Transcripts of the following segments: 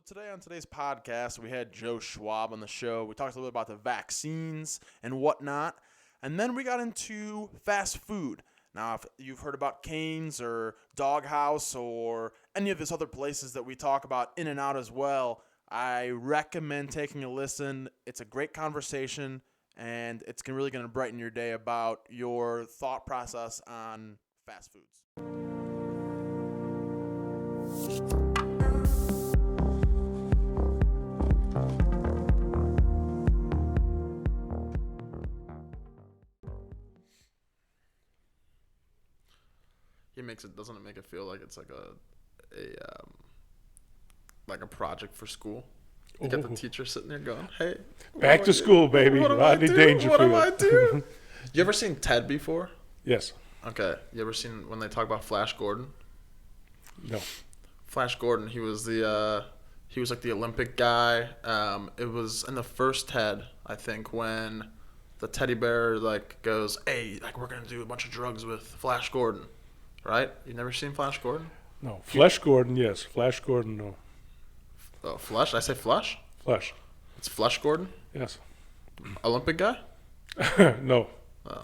Today on today's podcast, we had Joe Schwab on the show. We talked a little bit about the vaccines and whatnot. And then we got into fast food. Now, if you've heard about Cane's or Doghouse or any of these other places that we talk about in and out as well, I recommend taking a listen. It's a great conversation, and it's really going to brighten your day about your thought process on fast foods. Doesn't it make it feel like it's like a project for school? You got the teacher sitting there going, "Hey, back to school, baby. Rodney Dangerfield. What do I do?" You ever seen Ted before? Yes. Okay. You ever seen when they talk about Flash Gordon? No. Flash Gordon. He was like the Olympic guy. It was in the first Ted, I think, when the teddy bear goes, "Hey, we're gonna do a bunch of drugs with Flash Gordon." Right? You've never seen Flash Gordon? No. Flesh Gordon, yes. Flash Gordon, no. Oh, Flesh? Did I say Flesh? Flesh. It's Flesh Gordon? Yes. Olympic guy? No. Oh.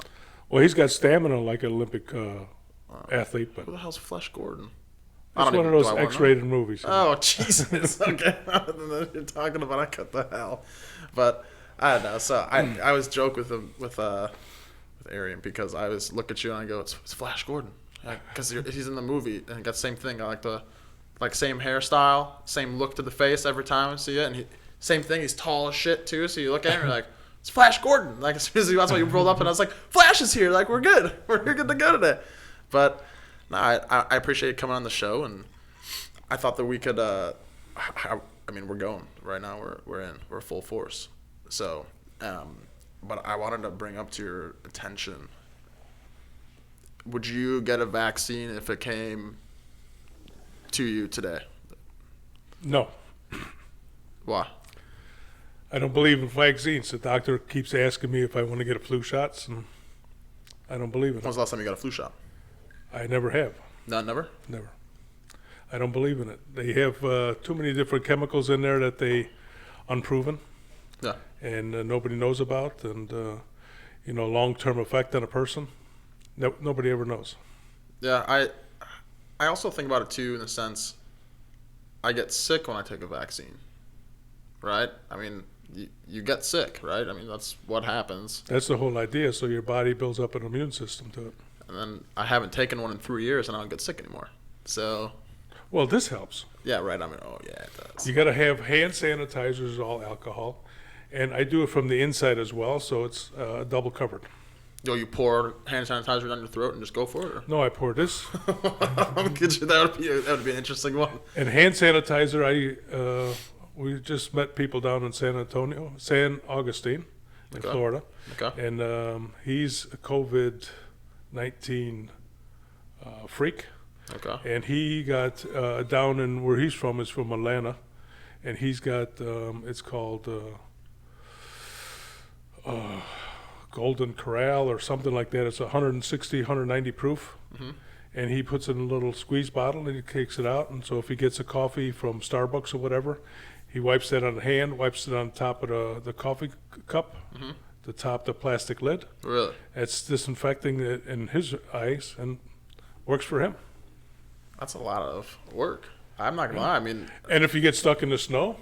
Well, he's got stamina like an Olympic athlete, but Who the hell's Flesh Gordon? it's one of those X-rated movies. Oh, Jesus. Okay. You're talking about I cut the hell. But I don't know. So I always joke with him, with Arian, because I always look at you and I go, it's Flash Gordon. Because he's in the movie and he got the same thing. I like the same hairstyle, same look to the face every time I see it, and same thing. He's tall as shit too. So you look at him and you're like, it's Flash Gordon. Like as soon as that's why you rolled up and I was like, Flash is here. Like we're good. We're good to go today. But no, I appreciate you coming on the show, and I thought that we could. I mean, we're going right now. We're full force. So, but I wanted to bring up to your attention. Would you get a vaccine if it came to you today? No. Why? I don't believe in vaccines. The doctor keeps asking me if I want to get a flu shots, and I don't believe in it. When was the last time you got a flu shot? I never have. No, never? Never. I don't believe in it. They have too many different chemicals in there that they unproven. Yeah. And nobody knows about, and long-term effect on a person. No, nobody ever knows. Yeah, I also think about it too in the sense I get sick when I take a vaccine, right? I mean, you get sick, right? I mean, that's what happens. That's the whole idea, so your body builds up an immune system to it. And then I haven't taken one in 3 years and I don't get sick anymore. So. Well, this helps. Yeah, right. I mean, oh, yeah, it does. You got to have hand sanitizers, all alcohol. And I do it from the inside as well, so it's double covered. Yo, you pour hand sanitizer down your throat and just go for it? Or? No, I pour this. That would be an interesting one. And hand sanitizer, we just met people down in San Augustine, in Florida. Okay. And he's a COVID-19 freak. Okay. And he got down in where he's from is from Atlanta, and he's got it's called Golden Corral or something like that. It's 160, 190 proof. Mm-hmm. And he puts it in a little squeeze bottle and he takes it out. And so if he gets a coffee from Starbucks or whatever, he wipes that on the hand, wipes it on top of the coffee cup, mm-hmm. to top the plastic lid. Really? It's disinfecting it in his eyes and works for him. That's a lot of work. I'm not gonna lie. I mean, and if you get stuck in the snow,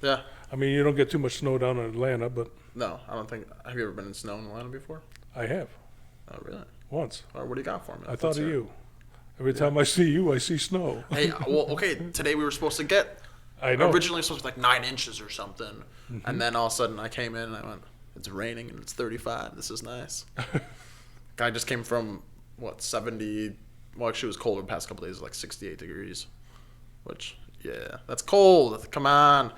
yeah. I mean, you don't get too much snow down in Atlanta, but no, I don't think. Have you ever been in snow in Atlanta before? I have. Oh, really? Once. Or what do you got for me? I thought of you. Every time I see you, I see snow. Hey, well, okay. Today we were supposed to get. I know. Originally supposed to be 9 inches or something, mm-hmm. and then all of a sudden I came in and I went, "It's raining and it's 35. This is nice." Guy just came from 70. Well, actually, it was colder the past couple of days, like 68 degrees, which, yeah, that's cold. Come on.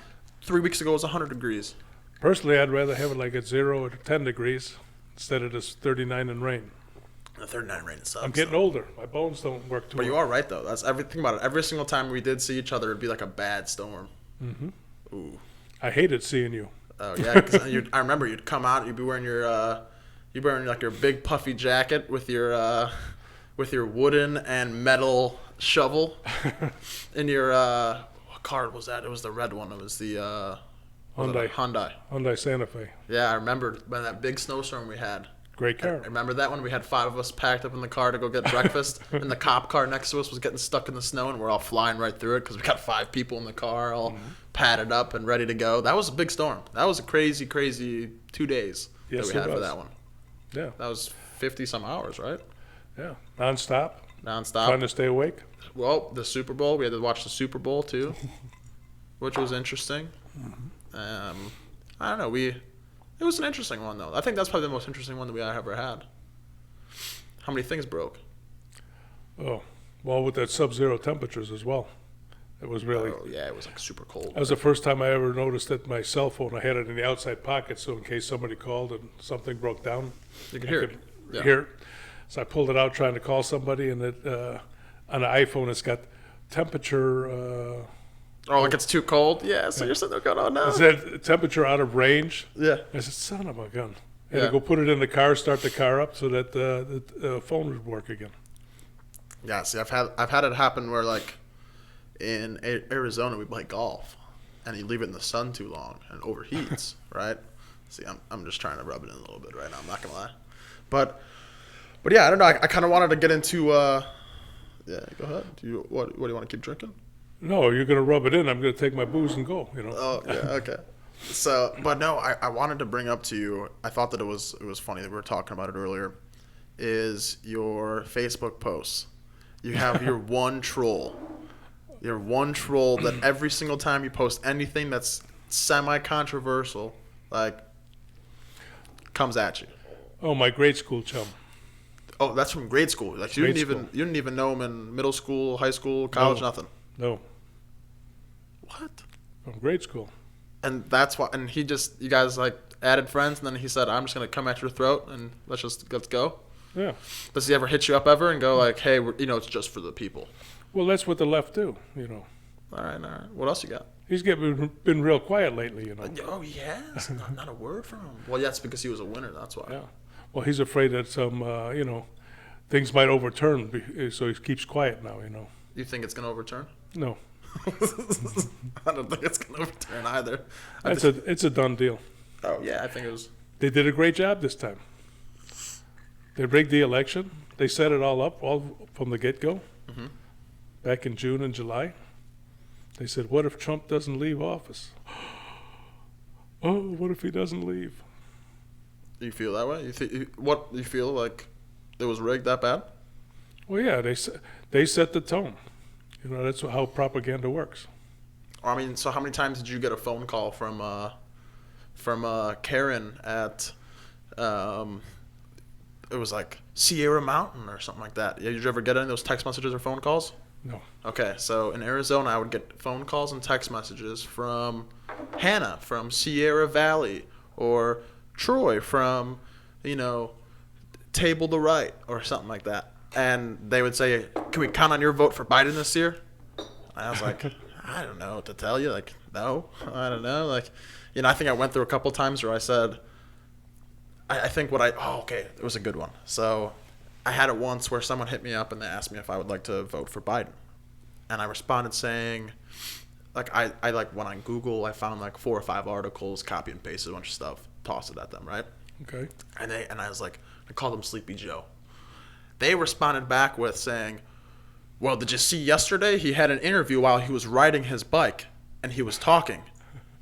3 weeks ago it was 100 degrees. Personally, I'd rather have it like at 0 or 10 degrees instead of this 39 and rain. The 39 rain sucks. I'm getting older. My bones don't work too well. But you are right, though. That's everything about it. Every single time we did see each other, it'd be like a bad storm. Mm-hmm. Ooh. I hated seeing you. Oh, yeah. Cause I remember you'd come out, you'd be wearing your big puffy jacket with your wooden and metal shovel in your what car was that? It was the red one. It was the Hyundai. Hyundai Santa Fe. Yeah, I remember when that big snowstorm we had. Great car. I remember that one. We had 5 of us packed up in the car to go get breakfast, and the cop car next to us was getting stuck in the snow, and we're all flying right through it because we got 5 people in the car, all padded up and ready to go. That was a big storm. That was a crazy, crazy 2 days that we had for that one. Yeah. That was 50-some hours, right? Yeah. Nonstop. Trying to stay awake. Well, the Super Bowl. We had to watch the Super Bowl, too, which was interesting. I don't know. It was an interesting one, though. I think that's probably the most interesting one that we ever had. How many things broke? Oh, well, with that sub-zero temperatures as well. It was really... Oh, yeah, it was like super cold. That was the first time I ever noticed that my cell phone, I had it in the outside pocket, so in case somebody called and something broke down, You could hear it. Yeah. hear it. So I pulled it out trying to call somebody, and it on an iPhone, it's got temperature... Oh, like it's too cold? Yeah, so you're sitting there going, oh, no. It said temperature out of range. Yeah. I said, son of a gun. I had Yeah. to go put it in the car, start the car up so that the phone would work again. Yeah, see, I've had it happen where, like, in Arizona, we play golf, and you leave it in the sun too long, and it overheats, right? See, I'm just trying to rub it in a little bit right now. I'm not going to lie. But yeah, I don't know. I kind of wanted to get into, yeah, go ahead. What do you want to keep drinking? No, you're going to rub it in. I'm going to take my booze and go, you know. Oh, yeah, okay. So, but no, I wanted to bring up to you, I thought that it was funny that we were talking about it earlier, is your Facebook posts. You have your one troll. Your one troll that every single time you post anything that's semi-controversial, like, comes at you. Oh, my grade school chum. Oh, that's from grade school. Like you didn't even know him in middle school, high school, college, nothing. No. What? From grade school. And that's why. And you guys like added friends, and then he said, "I'm just gonna come at your throat, and let's go." Yeah. Does he ever hit you up ever and go like, "Hey, it's just for the people"? Well, that's what the left do, you know. All right. What else you got? He's been real quiet lately, you know. Oh, he has. Not a word from him. Well, yeah, it's because he was a winner. That's why. Yeah. Well, he's afraid that some, things might overturn, so he keeps quiet now, you know. You think it's gonna overturn? No. I don't think it's gonna overturn either. It's a done deal. Oh yeah, I think it was. They did a great job this time. They rigged the election. They set it all up, all from the get-go. Mm-hmm. Back in June and July. They said, what if Trump doesn't leave office? Oh, what if he doesn't leave? You feel that way? You feel like it was rigged that bad? Well, yeah, they set the tone. You know, that's how propaganda works. I mean, so how many times did you get a phone call from Karen at it was like Sierra Mountain or something like that? Yeah, did you ever get any of those text messages or phone calls? No. Okay, so in Arizona, I would get phone calls and text messages from Hannah from Sierra Valley or Troy from, Table to Right or something like that. And they would say, can we count on your vote for Biden this year? And I was like, I don't know what to tell you. Like, no, I don't know. Like, I think I went through a couple times where I said, I think okay, it was a good one. So I had it once where someone hit me up and they asked me if I would like to vote for Biden. And I responded saying, like, I like went on Google, I found like 4 or 5 articles, copy and pasted a bunch of stuff, tossed it at them, right? Okay. And I was like, I called them Sleepy Joe. They responded back with saying, well, did you see yesterday he had an interview while he was riding his bike and he was talking?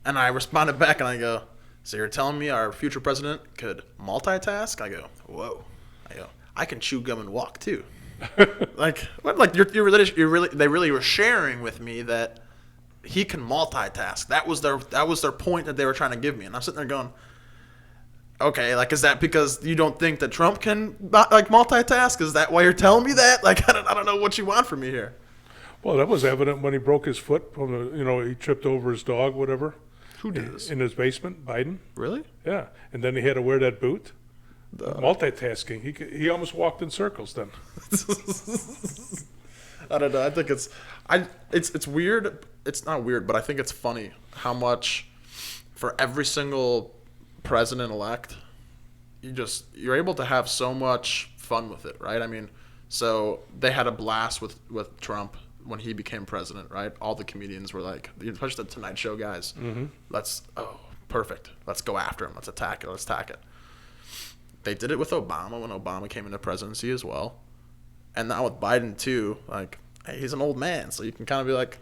And I responded back and I go, so you're telling me our future president could multitask? I go, whoa. I go, I can chew gum and walk too. Like, what? Like they really were sharing with me that he can multitask. That was their point that they were trying to give me. And I'm sitting there going, okay, like, is that because you don't think that Trump can like multitask? Is that why you're telling me that? Like, I don't know what you want from me here. Well, that was evident when he broke his foot from he tripped over his dog, whatever. Who did this? In his basement, Biden. Really? Yeah, and then he had to wear that boot. Multitasking. He almost walked in circles then. I don't know. I think it's weird. It's not weird, but I think it's funny how much for every single president-elect, you're able to have so much fun with it, right? I mean, so they had a blast with Trump when he became president, right? All the comedians were like, especially the Tonight Show guys, perfect. Let's go after him. Let's attack it. Let's attack it. They did it with Obama when Obama came into presidency as well. And now with Biden too, like, hey, he's an old man, so you can kind of be like,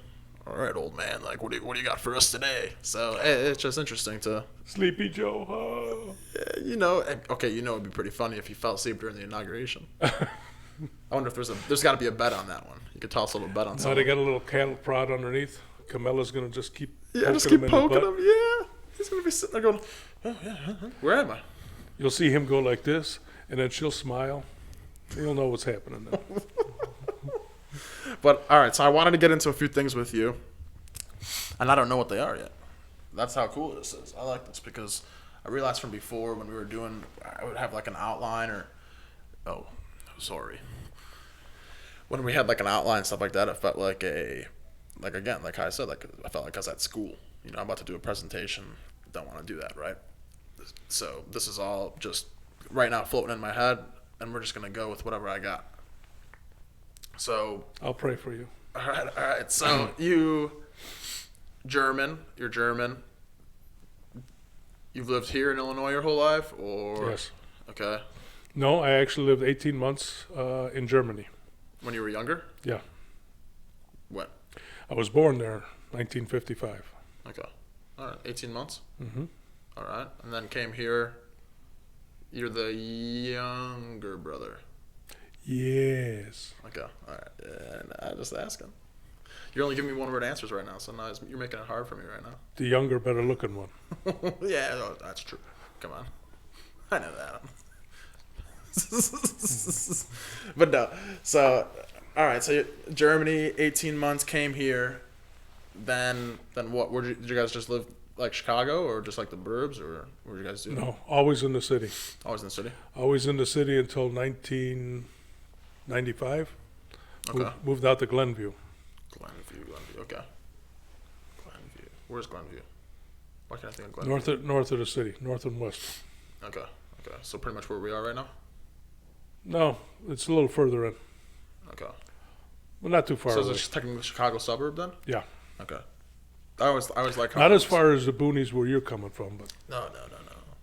all right, old man, like, what do you got for us today? So it's just interesting to Sleepy Joe. okay, it'd be pretty funny if he fell asleep during the inauguration. I wonder if there's got to be a bet on that one. You could toss a little bet on something. They got a little cattle prod underneath. Camilla's gonna just keep poking him. Yeah, he's gonna be sitting there going, oh yeah, where am I? You'll see him go like this, and then she'll smile. You'll know what's happening then. But all right, so I wanted to get into a few things with you, and I don't know what they are yet. That's how cool this is. I like this because I realized from before when we were doing, I would have like an outline when we had like an outline and stuff like that, it felt like like I said, like I felt like I was at school. I'm about to do a presentation. Don't want to do that, right? So this is all just right now floating in my head, and we're just gonna go with whatever I got. So I'll pray for you. All right. So you're German. You've lived here in Illinois your whole life, or? Yes. Okay. No, I actually lived 18 months in Germany. When you were younger? Yeah. When? I was born there, 1955. Okay. All right. 18 months? Mm-hmm. All right. And then came here. You're the younger brother. Yes. Okay. All right. And I'm just asking. You're only giving me one word answers right now, so now you're making it hard for me right now. The younger, better looking one. Yeah, that's true. Come on. I know that. But no. So, all right. So Germany, 18 months, came here. Then what? Did you guys just live like Chicago or just like the burbs, or what did you guys do? No, always in the city. Always in the city? Always in the city until 1995. Okay. Moved out to Glenview. Glenview. Okay. Glenview. Where's Glenview? Why can't I think of Glenview? North of the city, north and west. Okay. So pretty much where we are right now? No, it's a little further in. Okay. Well, not too far away. So is it technically a Chicago suburb then? Yeah. Okay. I always like not as far as the boonies where you're coming from, but no.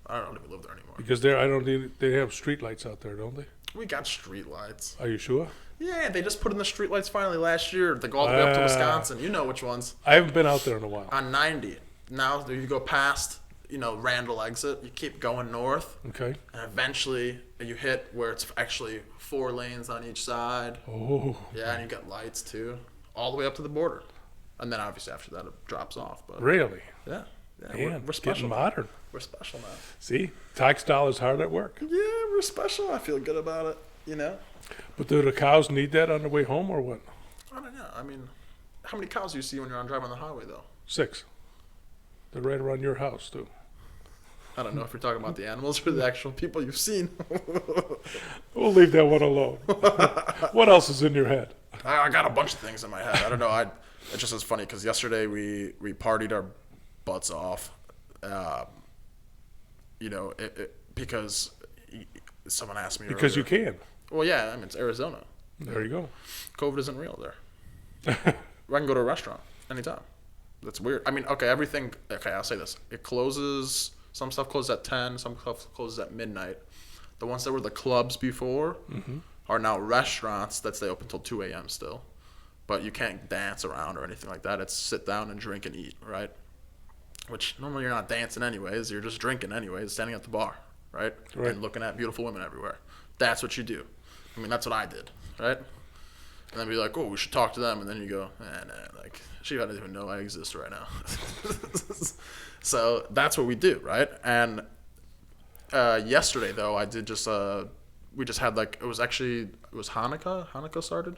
I don't even live there anymore. Because they have street lights out there, don't they? We got street lights. Are you sure? Yeah, they just put in the street lights finally last year. They go all the way up to Wisconsin. You know which ones. I haven't been out there in a while. On 90. Now you go past, Randall exit. You keep going north. Okay. And eventually you hit where it's actually 4 lanes on each side. Oh. Yeah, and you got lights too, all the way up to the border. And then obviously after that it drops off. But really? Yeah. Man, we're special. Getting modern. We're special now. See, tax dollars hard at work. Yeah, we're special. I feel good about it. But do the cows need that on the way home or what? I don't know. I mean, how many cows do you see when you're driving on the highway though? 6. They're right around your house too. I don't know if you're talking about the animals or the actual people you've seen. We'll leave that one alone. What else is in your head? I got a bunch of things in my head. I don't know. It just was funny because yesterday we partied our butts off. Because someone asked me because earlier. You can. Well, yeah. I mean, it's Arizona. There you go. COVID isn't real there. I can go to a restaurant anytime. That's weird. I mean, okay, everything. Okay, I'll say this. It closes. Some stuff closes at 10. Some stuff closes at midnight. The ones that were the clubs before are now restaurants that stay open until 2 a.m. still. But you can't dance around or anything like that. It's sit down and drink and eat, right? Which normally you're not dancing anyways. You're just drinking anyways, standing at the bar, right? And looking at beautiful women everywhere. That's what you do. I mean, that's what I did, right? And then be like, oh, we should talk to them. And then you go, nah, like, she doesn't even know I exist right now. So that's what we do, right? And yesterday, though, I did just, we just had like, it was Hanukkah. Hanukkah started.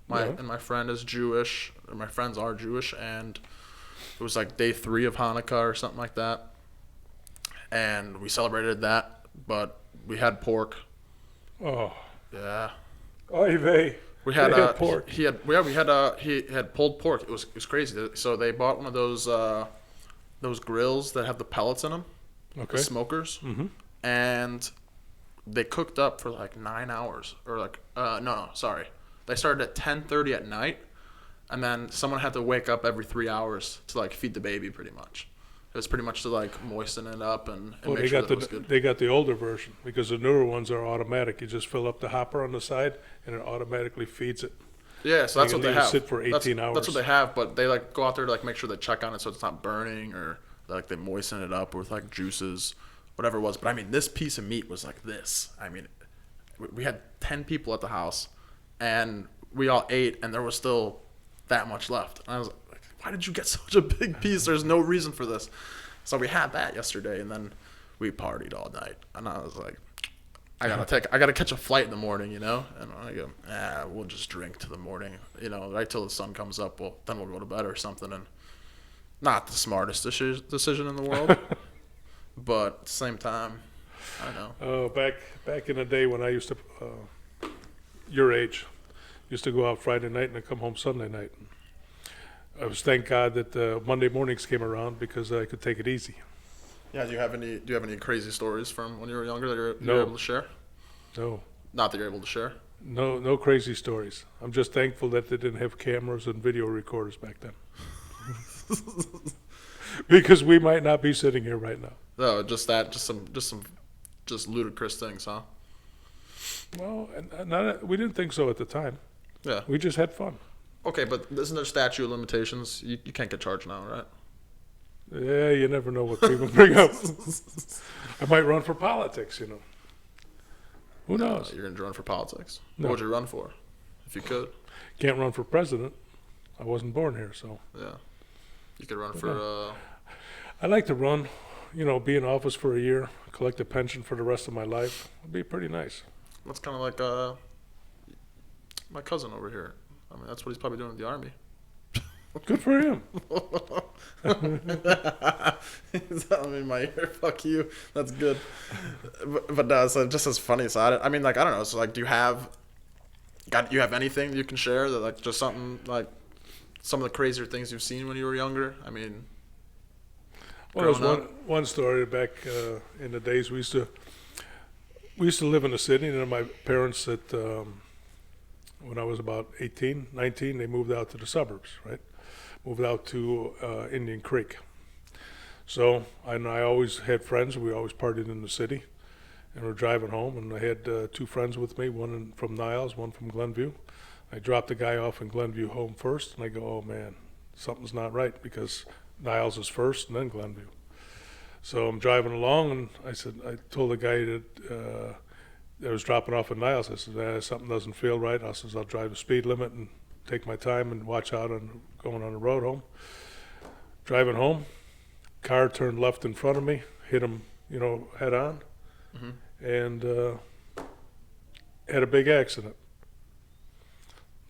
And my friend is Jewish. Or my friends are Jewish. And it was like day 3 of Hanukkah or something like that. And we celebrated that, but we had pork. Oh. Yeah. Oy vey. We had pork. He had pulled pork. It was crazy. So they bought one of those grills that have the pellets in them, the smokers, and they cooked up for like 9 hours, or like sorry, they started at 10:30 at night, and then someone had to wake up every 3 hours to like feed the baby. Pretty much, it was pretty much to like moisten it up and Well, make they sure got that it was good. they got the older version because the newer ones are automatic. You just fill up the hopper on the side and it automatically feeds it. Yeah, so that's You what can they leave it have. sit for 18 That's hours. what they have, but they like go out there to like make sure they check on it so it's not burning or like they moisten it up with like juices, whatever it was. But I mean, this piece of meat was like this. I mean, we had 10 people at the house, and we all ate, and there was still that much left. And I was like, why did you get such a big piece? There's no reason for this. So we had that yesterday, and then we partied all night. And I was like, I gotta catch a flight in the morning, you know. And I go, we'll just drink to the morning, you know, right till the sun comes up. Well, then we'll go to bed or something. And not the smartest decision in the world, but at the same time, I know. Oh, back in the day when I used to, your age, used to go out Friday night and then come home Sunday night. I was thank God that Monday mornings came around because I could take it easy. Yeah, do you have any crazy stories from when you were younger that you're No. able to share? No, Not that you're able to share. no crazy stories. I'm just thankful that they didn't have cameras and video recorders back then. Because we might not be sitting here right now. No, just some ludicrous things, huh? Well, we didn't think so at the time. Yeah. We just had fun. Okay, but isn't there statute of limitations? You can't get charged now, right? Yeah, you never know what people bring up. I might run for politics, you know. Who knows? You're gonna run for politics. No. What would you run for, if you could? Can't run for president. I wasn't born here, so. Yeah. You could run for. I'd like to run, you know, be in office for a year, collect a pension for the rest of my life. It'd be pretty nice. That's kind of like my cousin over here. I mean, that's what he's probably doing in the army. Good for him. He's telling me in my ear, "Fuck you." That's good. But no, so just as funny. So I mean, like I don't know. So like, do you have anything you can share that like just something like some of the crazier things you've seen when you were younger? I mean, Well, there's growing up? one story back in the days we used to live in the city, and then my parents when I was about 18, 19, they moved out to the suburbs, right? Moved out to Indian Creek. So I always had friends. We always partied in the city, and we're driving home, and I had two friends with me, one from Niles, one from Glenview. I dropped the guy off in Glenview home first, and I go, oh man, something's not right because Niles is first and then Glenview. So I'm driving along, and I told the guy that was dropping off at Niles, I said, something doesn't feel right. I said, I'll drive the speed limit and take my time and watch out on going on the road home. Driving home, car turned left in front of me, hit him, you know, head on, and had a big accident.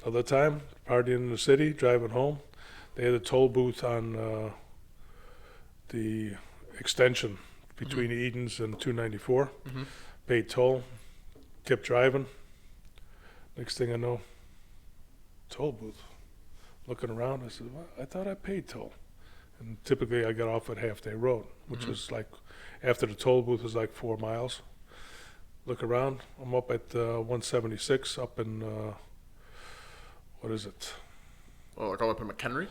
Other time, partying in the city, driving home, they had a toll booth on the extension between Edens and 294. Paid toll, kept driving. Next thing I know, toll booth. Looking around, I said, well, I thought I paid toll. And typically I got off at Half Day Road, which was like, after the toll booth was like 4 miles. Look around, I'm up at 176 up in, what is it? Oh, like all up in McHenry?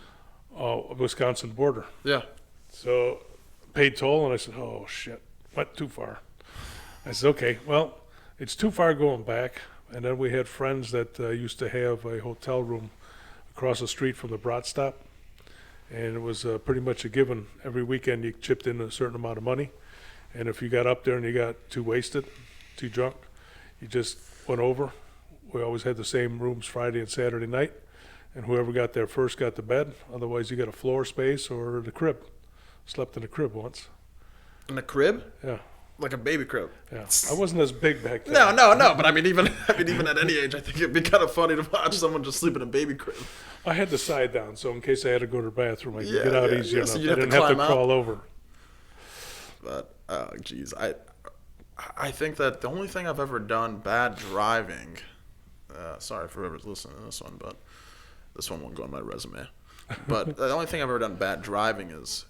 Wisconsin border. Yeah. So paid toll, and I said, oh shit, went too far. I said, okay, well, it's too far going back. And then we had friends that used to have a hotel room across the street from the Brat stop. And it was pretty much a given. Every weekend you chipped in a certain amount of money. And if you got up there and you got too wasted, too drunk, you just went over. We always had the same rooms Friday and Saturday night. And whoever got there first got the bed. Otherwise you got a floor space or the crib. Slept in a crib once. In a crib? Yeah. Like a baby crib. Yeah, I wasn't as big back then. No. But I mean, even at any age, I think it'd be kind of funny to watch someone just sleep in a baby crib. I had the side down, so in case I had to go to the bathroom, I could get out easier enough. So I you'd have to didn't have to climb out. crawl over. But geez, I think that the only thing I've ever done bad driving. Sorry for whoever's listening to this one, but this one won't go on my resume. But the only thing I've ever done bad driving is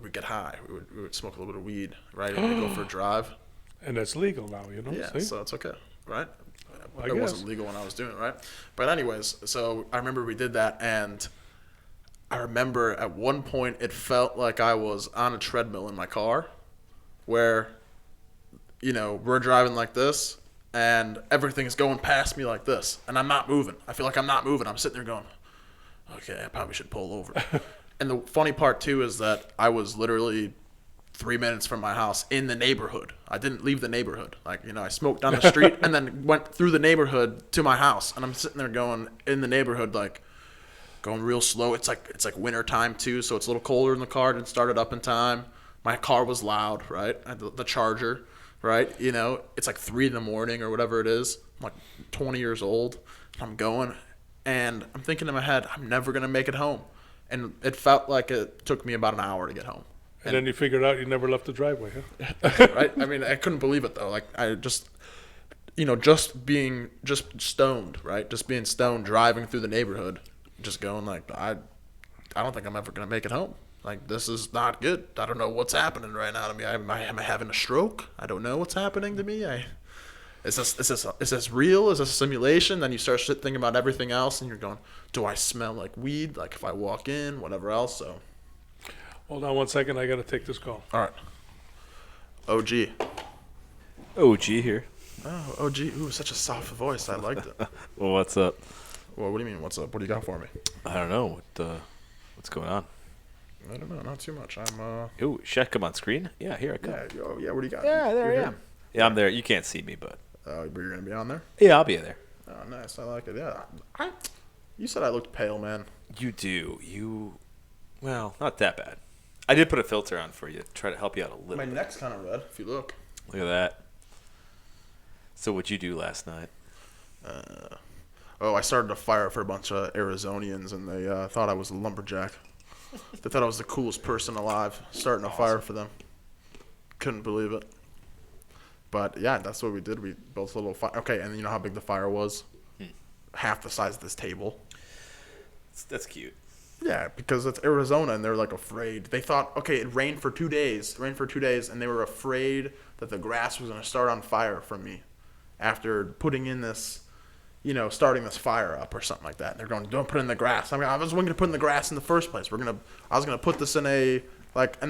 we'd get high. We would smoke a little bit of weed, right? And we'd go for a drive. And that's legal now, you know? Yeah, See? so it's okay, right? it wasn't legal when I was doing it, right? But anyways, so I remember we did that, and I remember at one point it felt like I was on a treadmill in my car, where, we're driving like this, and everything's going past me like this, and I'm not moving. I feel like I'm not moving. I'm sitting there going, okay, I probably should pull over. And the funny part, too, is that I was literally 3 minutes from my house in the neighborhood. I didn't leave the neighborhood. I smoked down the street and then went through the neighborhood to my house. And I'm sitting there going in the neighborhood, going real slow. It's like winter time, too, so it's a little colder in the car. Didn't start it up in time. My car was loud, right? I had the Charger, right? It's like 3 in the morning or whatever it is. I'm like 20 years old. I'm going, and I'm thinking in my head, I'm never going to make it home. And it felt like it took me about an hour to get home. And then you figured out you never left the driveway, huh? Right? I mean, I couldn't believe it, though. I just, being stoned, right? Just being stoned, driving through the neighborhood, just going I don't think I'm ever going to make it home. This is not good. I don't know what's happening right now to me. Am I having a stroke? I don't know what's happening to me. Is this real? Is this a simulation? Then you start thinking about everything else, and you're going, do I smell like weed? Like if I walk in, whatever else. So, hold on 1 second. I got to take this call. All right. OG. OG here. Oh, OG. Ooh, such a soft voice. I liked it. Well, what's up? Well, what do you mean, what's up? What do you got for me? I don't know. What's going on? I don't know. Not too much. Ooh, should I come on screen? Yeah, here I come. Yeah, what do you got? Yeah, there I You're am. Yeah, I'm there. You can't see me, but. But you're going to be on there? Yeah, I'll be there. Oh, nice. I like it. Yeah. You said I looked pale, man. You do. Well, not that bad. I did put a filter on for you to try to help you out a little My bit. neck's kind of red, if you look. Look at that. So what'd you do last night? I started a fire for a bunch of Arizonians, and they thought I was a lumberjack. They thought I was the coolest person alive, starting a fire for them. Couldn't believe it. But, yeah, that's what we did. We built a little fire. Okay, and you know how big the fire was? Half the size of this table. That's cute. Yeah, because it's Arizona, and they're, afraid. They thought, okay, it rained for 2 days. and they were afraid that the grass was going to start on fire from me after putting in this, starting this fire up or something like that. And they're going, don't put it in the grass. I was going to put it in the grass in the first place. I was going to put this in in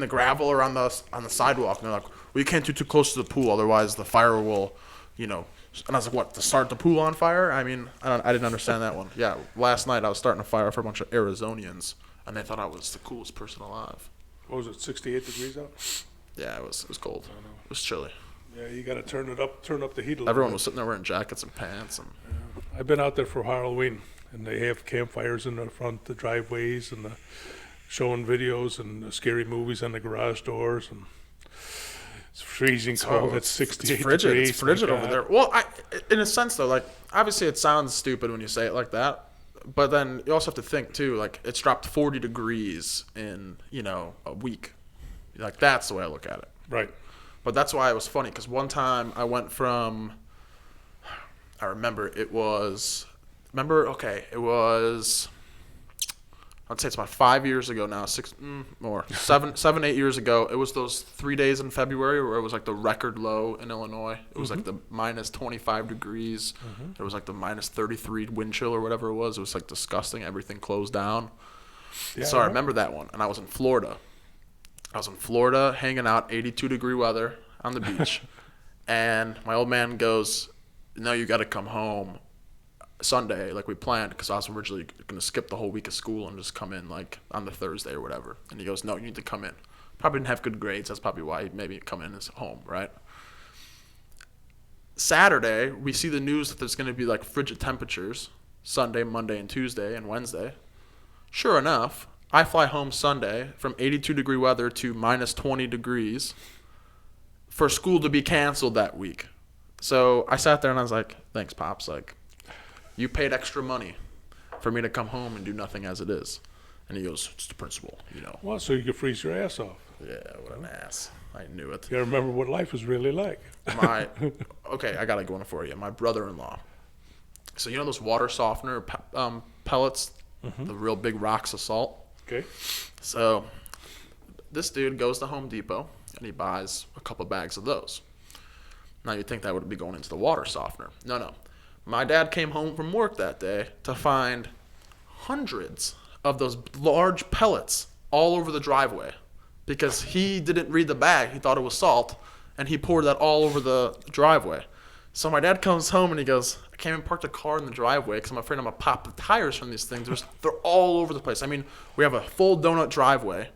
the gravel or on the sidewalk. And they're like, well, you can't do too close to the pool, otherwise the fire will, And I was like, what, to start the pool on fire? I mean, I didn't understand that one. Yeah, last night I was starting a fire for a bunch of Arizonians, and they thought I was the coolest person alive. What was it, 68 degrees out? Yeah, it was cold. It was chilly. Yeah, you got to turn up the heat a little Everyone bit. was sitting there wearing jackets and pants. And I've been out there for Halloween, and they have campfires in the front, the driveways, and showing videos and scary movies on the garage doors, and it's freezing cold. It's 68 frigid. degrees. It's frigid over there. Well, in a sense, though, obviously it sounds stupid when you say it like that, but then you also have to think, too, it's dropped 40 degrees in, a week. That's the way I look at it. Right. But that's why it was funny, because one time I went from, I remember it was, I'd say it's about 5 years ago now, 7, 8 years ago. It was those 3 days in February where it was the record low in Illinois. It was the minus 25 degrees. It was the minus 33 wind chill or whatever it was. It was disgusting. Everything closed down. Yeah, So I remember that one, and I was in Florida. Hanging out, 82 degree weather on the beach. And my old man goes, no, you got to come home Sunday like we planned, because I was originally going to skip the whole week of school and just come in on the Thursday or whatever. And he goes, no, you need to come in. Probably didn't have good grades. That's probably why he maybe come in as home, right? Saturday, we see the news that there's going to be frigid temperatures Sunday, Monday, and Tuesday and Wednesday. Sure enough, I fly home Sunday from 82 degree weather to minus 20 degrees for school to be canceled that week. So I sat there and I was like, thanks, Pops. You paid extra money for me to come home and do nothing as it is. And he goes, it's the principle, Well, so you could freeze your ass off. Yeah, what an ass. I knew it. You got to remember what life was really like. Okay, I got to go in for you. My brother-in-law. So those water softener pellets, the real big rocks of salt? Okay. So this dude goes to Home Depot and he buys a couple bags of those. Now you'd think that would be going into the water softener. No. My dad came home from work that day to find hundreds of those large pellets all over the driveway because he didn't read the bag. He thought it was salt, and he poured that all over the driveway. So my dad comes home and he goes, I came and parked a car in the driveway because I'm afraid I'm going to pop the tires from these things. They're all over the place. I mean, we have a full donut driveway,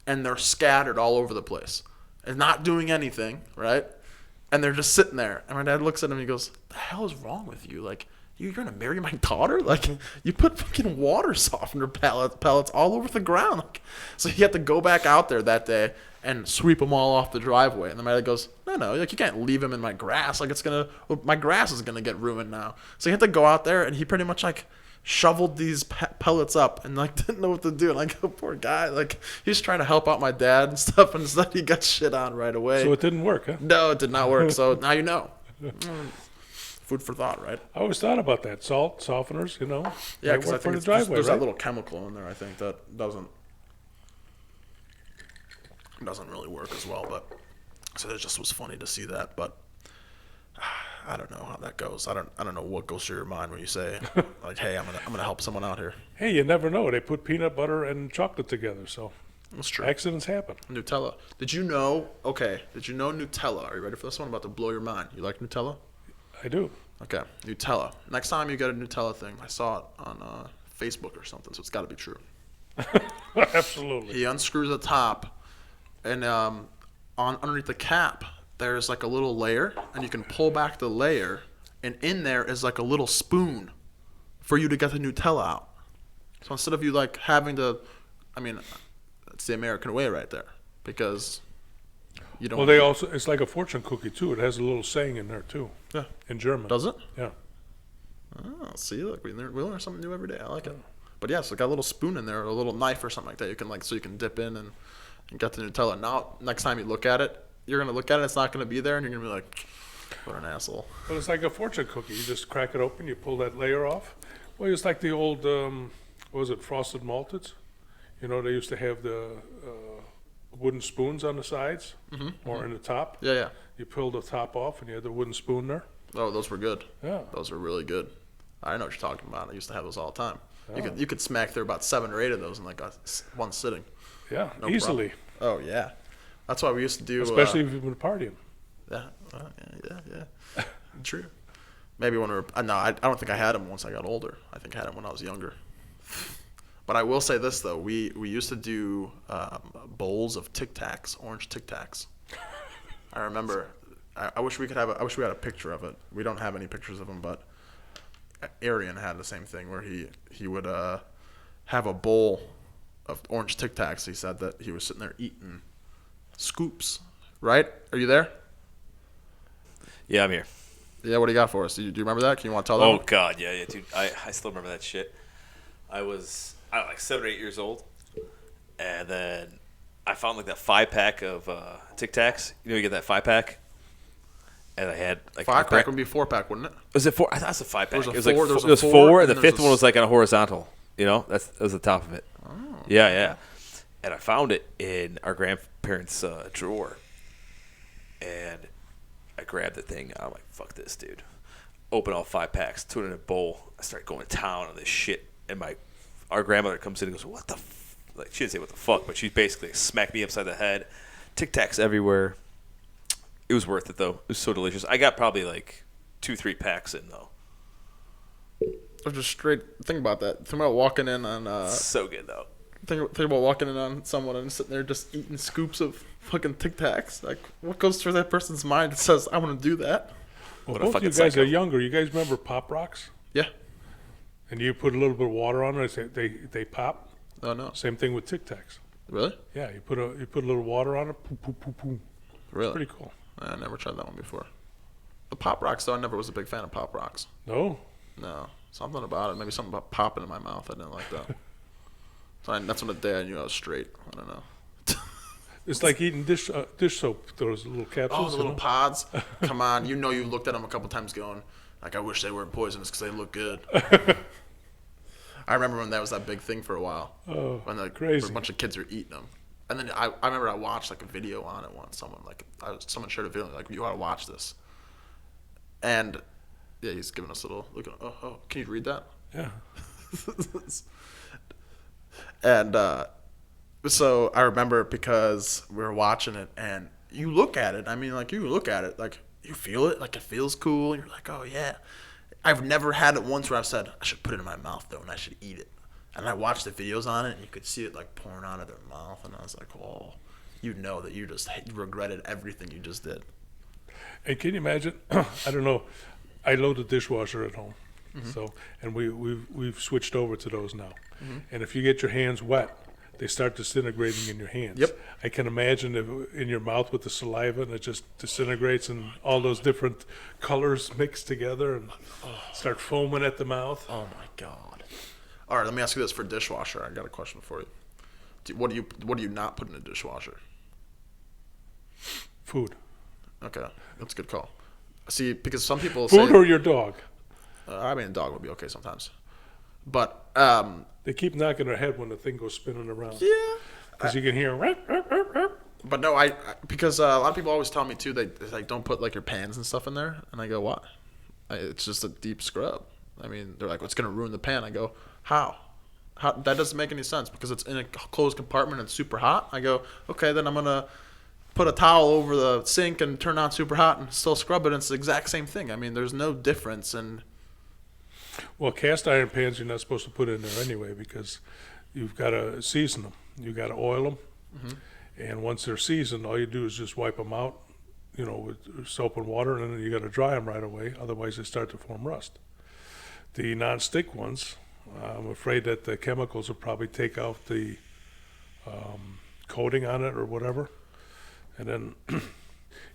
and they're scattered all over the place and not doing anything, right? And they're just sitting there. And my dad looks at him and he goes, the hell is wrong with you? Like, you're going to marry my daughter? Like, you put fucking water softener pellets all over the ground. Like, so he had to go back out there that day and sweep them all off the driveway. And the dad goes, no, like, you can't leave them in my grass. Like, my grass is going to get ruined now. So he had to go out there, and he pretty much, like, shoveled these pellets up and, like, didn't know what to do. And I go, poor guy. Like, he's trying to help out my dad and stuff, and instead he got shit on right away. So it didn't work, huh? No, it did not work. So now you know. Food for thought, right? I always thought about that. Salt, softeners, Yeah, they because I work for think the driveway, there's right? that little chemical in there, I think, that doesn't really work as well. But so it just was funny to see that. But I don't know how that goes. I don't know what goes through your mind when you say, like, hey, I'm gonna help someone out here. Hey, you never know. They put peanut butter and chocolate together, so That's true. accidents happen. Nutella. Did you know Nutella? Are you ready for this one? I'm about to blow your mind. You like Nutella? I do. Okay, Nutella. Next time you get a Nutella thing, I saw it on Facebook or something, so it's got to be true. Absolutely. He unscrews the top, and underneath the cap, there's like a little layer, and you can pull back the layer, and in there is like a little spoon for you to get the Nutella out. So instead of you like having to, I mean, it's the American way right there, because you don't. Well, it's like a fortune cookie, too. It has a little saying in there, too. Yeah. In German. Does it? Yeah. Oh, see, look, we learn something new every day. I like it. But yes, it got a little spoon in there, or a little knife or something like that. You can so you can dip in and get the Nutella. Now, next time you look at it, you're gonna look at it. It's not gonna be there, and you're gonna be like, "What an asshole." Well, it's like a fortune cookie. You just crack it open, you pull that layer off. Well, it's like the old, what was it, Frosted Malteds? They used to have the wooden spoons on the sides or in the top. Yeah, yeah. You pull the top off, and you had the wooden spoon there. Oh, those were good. Yeah. Those were really good. I know what you're talking about. I used to have those all the time. Oh. You could smack through about 7 or 8 of those in like one sitting. Yeah, No easily. Oh yeah, that's why we used to do. Especially if you've been partying. Yeah, yeah. True. Maybe when we were. No, I don't think I had them once I got older. I think I had them when I was younger. But I will say this though, we used to do bowls of Tic Tacs, orange Tic Tacs. I remember. I wish we had a picture of it. We don't have any pictures of them, but Arian had the same thing where he would have a bowl of orange Tic Tacs. He said that he was sitting there eating scoops. Right? Are you there? Yeah, I'm here. Yeah. What do you got for us? Do you remember that? Can you want to tell that? Oh, one? God, yeah, dude. I still remember that shit. I was like 7 or 8 years old, and then I found like that 5-pack of Tic Tacs. You get that 5-pack? And I had like 5-pack would be 4-pack, wouldn't it? Was it 4? I thought it was a 5-pack. There was a It was 4, like there was a it was 4, 4, and and the there's fifth a one was like on a horizontal. That was the top of it. Oh. Yeah. And I found it in our grandparents' drawer, and I grabbed the thing. I'm like, "Fuck this, dude!" Open all 5 packs, put it in a bowl. I start going to town on this shit, and our grandmother comes in and goes, "What the?" Like she didn't say what the fuck, but she basically smacked me upside the head. Tic Tacs everywhere. It was worth it though. It was so delicious. I got probably like 2-3 packs in though. I'm just straight. Think about that. Think about walking in on. So good though. Think about walking in on someone and sitting there just eating scoops of fucking Tic Tacs. Like, what goes through that person's mind that says, "I want to do that"? Well, What a both fucking you guys psycho. are younger. You guys remember Pop Rocks? Yeah. And you put a little bit of water on it, they pop. Oh no. Same thing with Tic Tacs. Really? Yeah, you put a little water on it, poo, poo, poo, poo. Really? Pretty cool. I never tried that one before. The Pop Rocks, though, I never was a big fan of Pop Rocks. No? No. Something about it. Maybe something about popping in my mouth. I didn't like that. That's on the day I knew I was straight. I don't know. It's like eating dish soap, those little capsules. Oh, the little pods. Come on. You looked at them a couple times going, like, I wish they weren't poisonous because they look good. I remember when that was that big thing for a while. Oh, when crazy. A bunch of kids were eating them. And then I remember I watched like a video on it once. Someone shared a video like, you ought to watch this. And Yeah, he's giving us a little look. Oh, can you read that? Yeah. And so I remember because we were watching it, and you look at it. I mean, like you look at it, like you feel it, like it feels cool, and you're like, oh yeah. I've never had it once where I've said I should put it in my mouth though, and I should eat it. And I watched the videos on it, and you could see it like pouring out of their mouth, and I was like, oh, you know that you just regretted everything you just did. And can you imagine? I don't know. I load a dishwasher at home, so and we've switched over to those now. And if you get your hands wet, they start disintegrating in your hands. Yep. I can imagine if in your mouth with the saliva, and it just disintegrates, and all those different colors mix together and start foaming at the mouth. Oh my god! All right, let me ask you this for dishwasher. I got a question for you. What do you not put in a dishwasher? Food. Okay, that's a good call. See, because some people Food say, or your dog. I mean, a dog would be okay sometimes, but They keep knocking their head when the thing goes spinning around. yeah. Because you can hear. But no, I because a lot of people always tell me too. They like don't put like your pans and stuff in there, and I go, why? It's just a deep scrub. I mean, they're like, well, it's gonna ruin the pan. I go, how? How? That doesn't make any sense because it's in a closed compartment and it's super hot. I go, okay, then I'm gonna put a towel over the sink and turn on super hot and still scrub it. And it's the exact same thing. I mean, there's no difference. And Well, cast iron pans you're not supposed to put in there anyway because you've got to season them. You've got to oil them. And once they're seasoned, all you do is just wipe them out, with soap and water, and then you got to dry them right away. Otherwise, they start to form rust. The non-stick ones, I'm afraid that the chemicals will probably take out the coating on it or whatever. And then,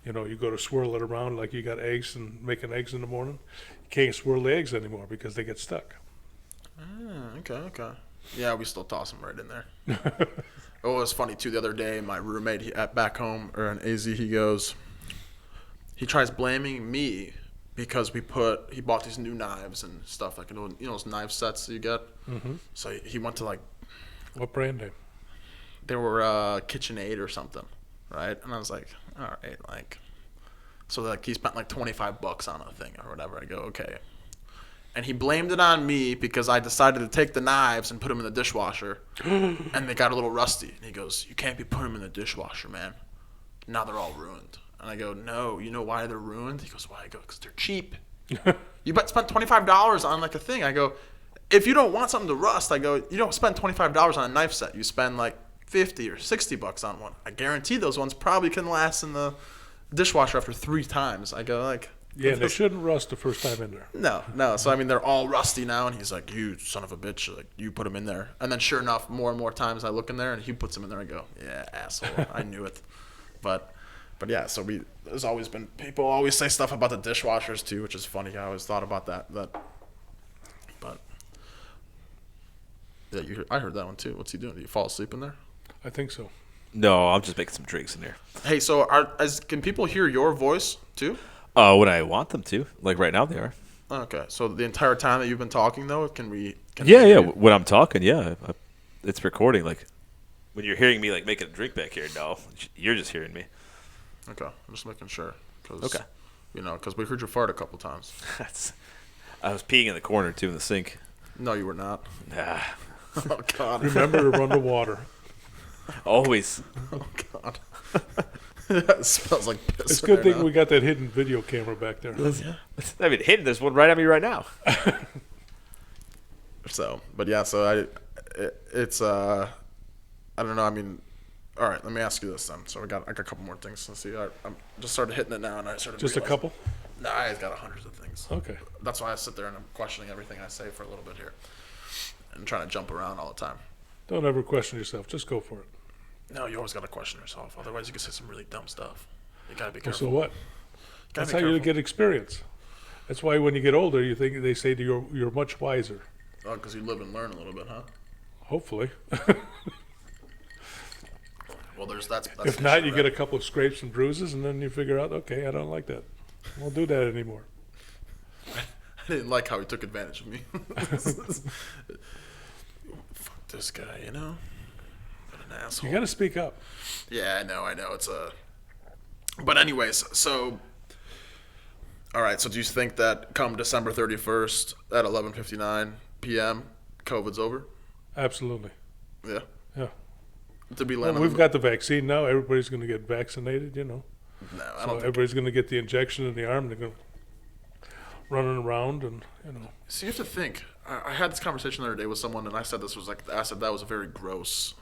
you go to swirl it around like you got eggs and making eggs in the morning. You can't swirl the eggs anymore because they get stuck. okay. Yeah, we still toss them right in there. Oh, it was funny too. The other day, my roommate back home or in AZ, he tries blaming me because he bought these new knives and stuff like those knife sets that you get. So he went to like What brand name? they were KitchenAid or something, right? And I was like, all right, like, so like he spent like $25 on a thing or whatever. I go, okay. And he blamed it on me because I decided to take the knives and put them in the dishwasher, and they got a little rusty. And he goes, you can't be putting them in the dishwasher, man. Now they're all ruined. And I go, no, you know why they're ruined? He goes, why? I go, because they're cheap. You spent $25 on like a thing. I go, if you don't want something to rust, I go, you don't spend $25 on a knife set. You spend like $50 or $60 on one. I guarantee those ones probably can last in the dishwasher after 3 times. I go like, Yeah, they shouldn't rust the first time in there. no. So I mean, they're all rusty now, and he's like, you son of a bitch, like you put them in there. And then sure enough, more and more times I look in there, and he puts them in there. I go, yeah, asshole, I knew it. But yeah, so there's always been people always say stuff about the dishwashers too, which is funny. I always thought about that. But yeah, I heard that one too. What's he doing? Do you fall asleep in there? I think so. No, I'm just making some drinks in there. Hey, so can people hear your voice too? When I want them to. Like right now they are. Okay, so the entire time that you've been talking though, can we Yeah. hear you? When I'm talking, yeah. It's recording. Like when you're hearing me like making a drink back here, no. You're just hearing me. Okay, I'm just making sure. Okay. Because we heard you fart a couple times. I was peeing in the corner too in the sink. No, you were not. Nah. Oh God. Remember to run the water. Always. Oh God. It smells like piss. It's a good right thing now. we got that hidden video camera back there. I mean, hidden. There's one right at me right now. So, but yeah, so it's I don't know. I mean, all right. Let me ask you this then. So I got a couple more things. Let's see. I'm just started hitting it now, and I started. Just a realizing- couple? Nah, I've got hundreds of things. Okay. That's why I sit there and I'm questioning everything I say for a little bit here, and trying to jump around all the time. Don't ever question yourself. Just go for it. No, you always got to question yourself. Otherwise, you can say some really dumb stuff. You got to be Well, careful. so what? Gotta That's be how you careful. get experience. That's why when you get older, they say to you, you're much wiser. Oh, because you live and learn a little bit, huh? Hopefully. Well, that's If not, you get a couple of scrapes and bruises, and then you figure out, okay, I don't like that. I won't do that anymore. I didn't like how he took advantage of me. Fuck this guy, What an asshole. You got to speak up. Yeah, I know. It's But anyways, so All right. So do you think that come December 31st at 11:59 p.m. COVID's over? Absolutely. Yeah. Yeah. To be Well, landing. we've got the vaccine now. Everybody's going to get vaccinated, No, I So don't think. everybody's going to get the injection in the arm. They're going to running around and, So you have to think. I had this conversation the other day with someone, and I said that was a very gross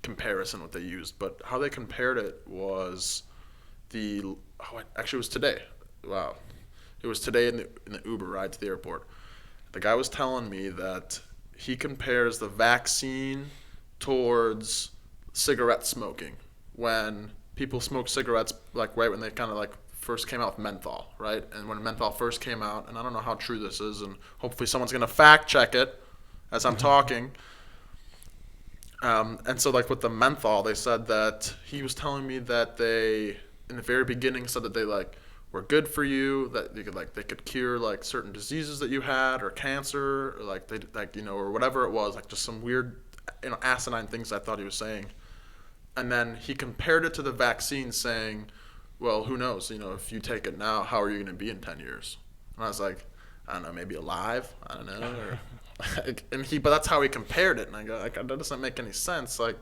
comparison what they used. But how they compared it was actually it was today. Wow, it was today in the Uber ride to the airport. The guy was telling me that he compares the vaccine towards cigarette smoking when people smoke cigarettes like right when they kind of like first came out with menthol, right? And when menthol first came out, and I don't know how true this is, and hopefully someone's gonna fact check it as I'm talking. And so like with the menthol, they said that he was telling me that they in the very beginning said that they like were good for you, that they could cure like certain diseases that you had or cancer or like they like or whatever it was, like just some weird asinine things I thought he was saying. And then he compared it to the vaccine, saying, well, who knows, if you take it now, how are you going to be in 10 years? And I was like, I don't know, maybe alive, I don't know, or but that's how he compared it, and I go, like, that doesn't make any sense, like,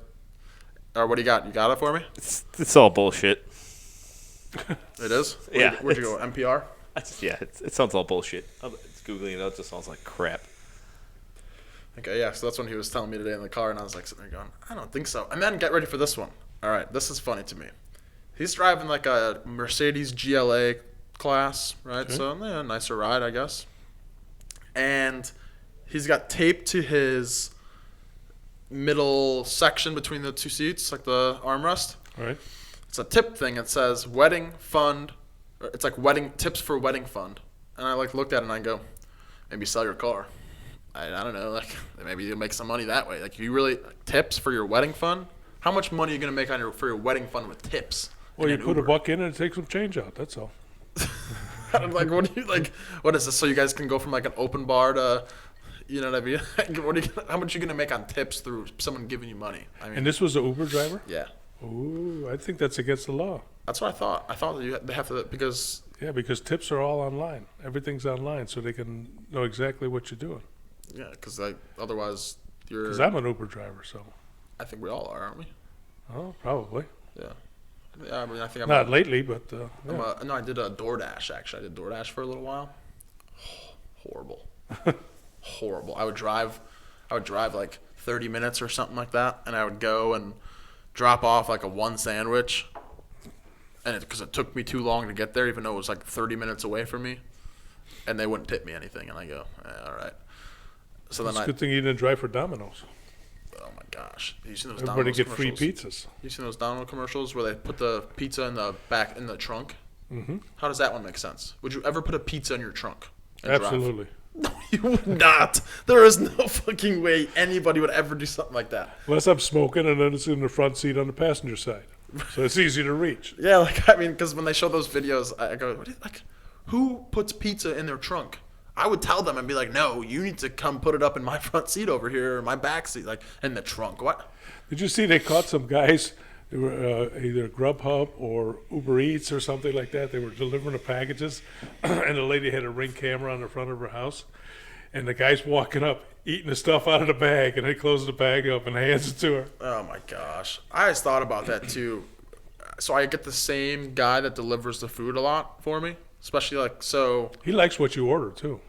or what do you got? You got it for me? It's all bullshit. It is? Yeah, Where'd you go? NPR? It sounds all bullshit. It's Googling it out. It just sounds like crap. Okay, yeah, so that's when he was telling me today in the car, and I was like sitting there going, I don't think so. And then get ready for this one. All right, this is funny to me. He's driving like a Mercedes GLA class, right? Okay. So, yeah, nicer ride, I guess. And he's got taped to his middle section between the two seats, like the armrest. right? It's a tip thing. It says wedding fund. It's like wedding tips for wedding fund. And I like looked at it and I go, maybe sell your car. I don't know, like maybe you'll make some money that way. Like you really tips for your wedding fund? How much money are you gonna make for your wedding fund with tips? Well, you and put Uber? $1 in and take some change out. That's all. I'm like, what do you like? What is this? So you guys can go from like an open bar to, you know what I mean? How much are you gonna make on tips through someone giving you money? I mean, And this was an Uber driver? yeah, Ooh, I think that's against the law. that's what I thought. I thought that they have to because Yeah, because tips are all online. Everything's online, so they can know exactly what you're doing. like otherwise you're. Because I'm an Uber driver, so. I think we all are, aren't we? Oh, probably. Yeah. Yeah, I mean, I think I'm Not lately, but no, I did a DoorDash actually. I did DoorDash for a little while. Horrible. Horrible. I would drive like 30 minutes or something like that, and I would go and drop off like a one sandwich, and because it took me too long to get there, even though it was like 30 minutes away from me, and they wouldn't tip me anything, and I go, all right. So then it's a good thing you didn't drive for Domino's. oh my gosh, you seen those Everybody Domino's get free commercials? pizzas. You seen those Domino commercials where they put the pizza in the back in the trunk? Mm-hmm. How does that one make sense? Would you ever put a pizza in your trunk? and drive? Absolutely. No, you would not. There is no fucking way anybody would ever do something like that. Unless I'm smoking and then it's in the front seat on the passenger side. So it's easy to reach. Yeah, like I mean, because when they show those videos, I go, what is, like, who puts pizza in their trunk? I would tell them and be like, no, you need to come put it up in my front seat over here or my back seat, like in the trunk. What? Did you see they caught some guys? They were either Grubhub or Uber Eats or something like that. They were delivering the packages, and the lady had a Ring camera on the front of her house. And the guy's walking up, eating the stuff out of the bag, and he closes the bag up and hands it to her. Oh my gosh, I always thought about that too. So I get the same guy that delivers the food a lot for me, especially like so. He likes what you order, too.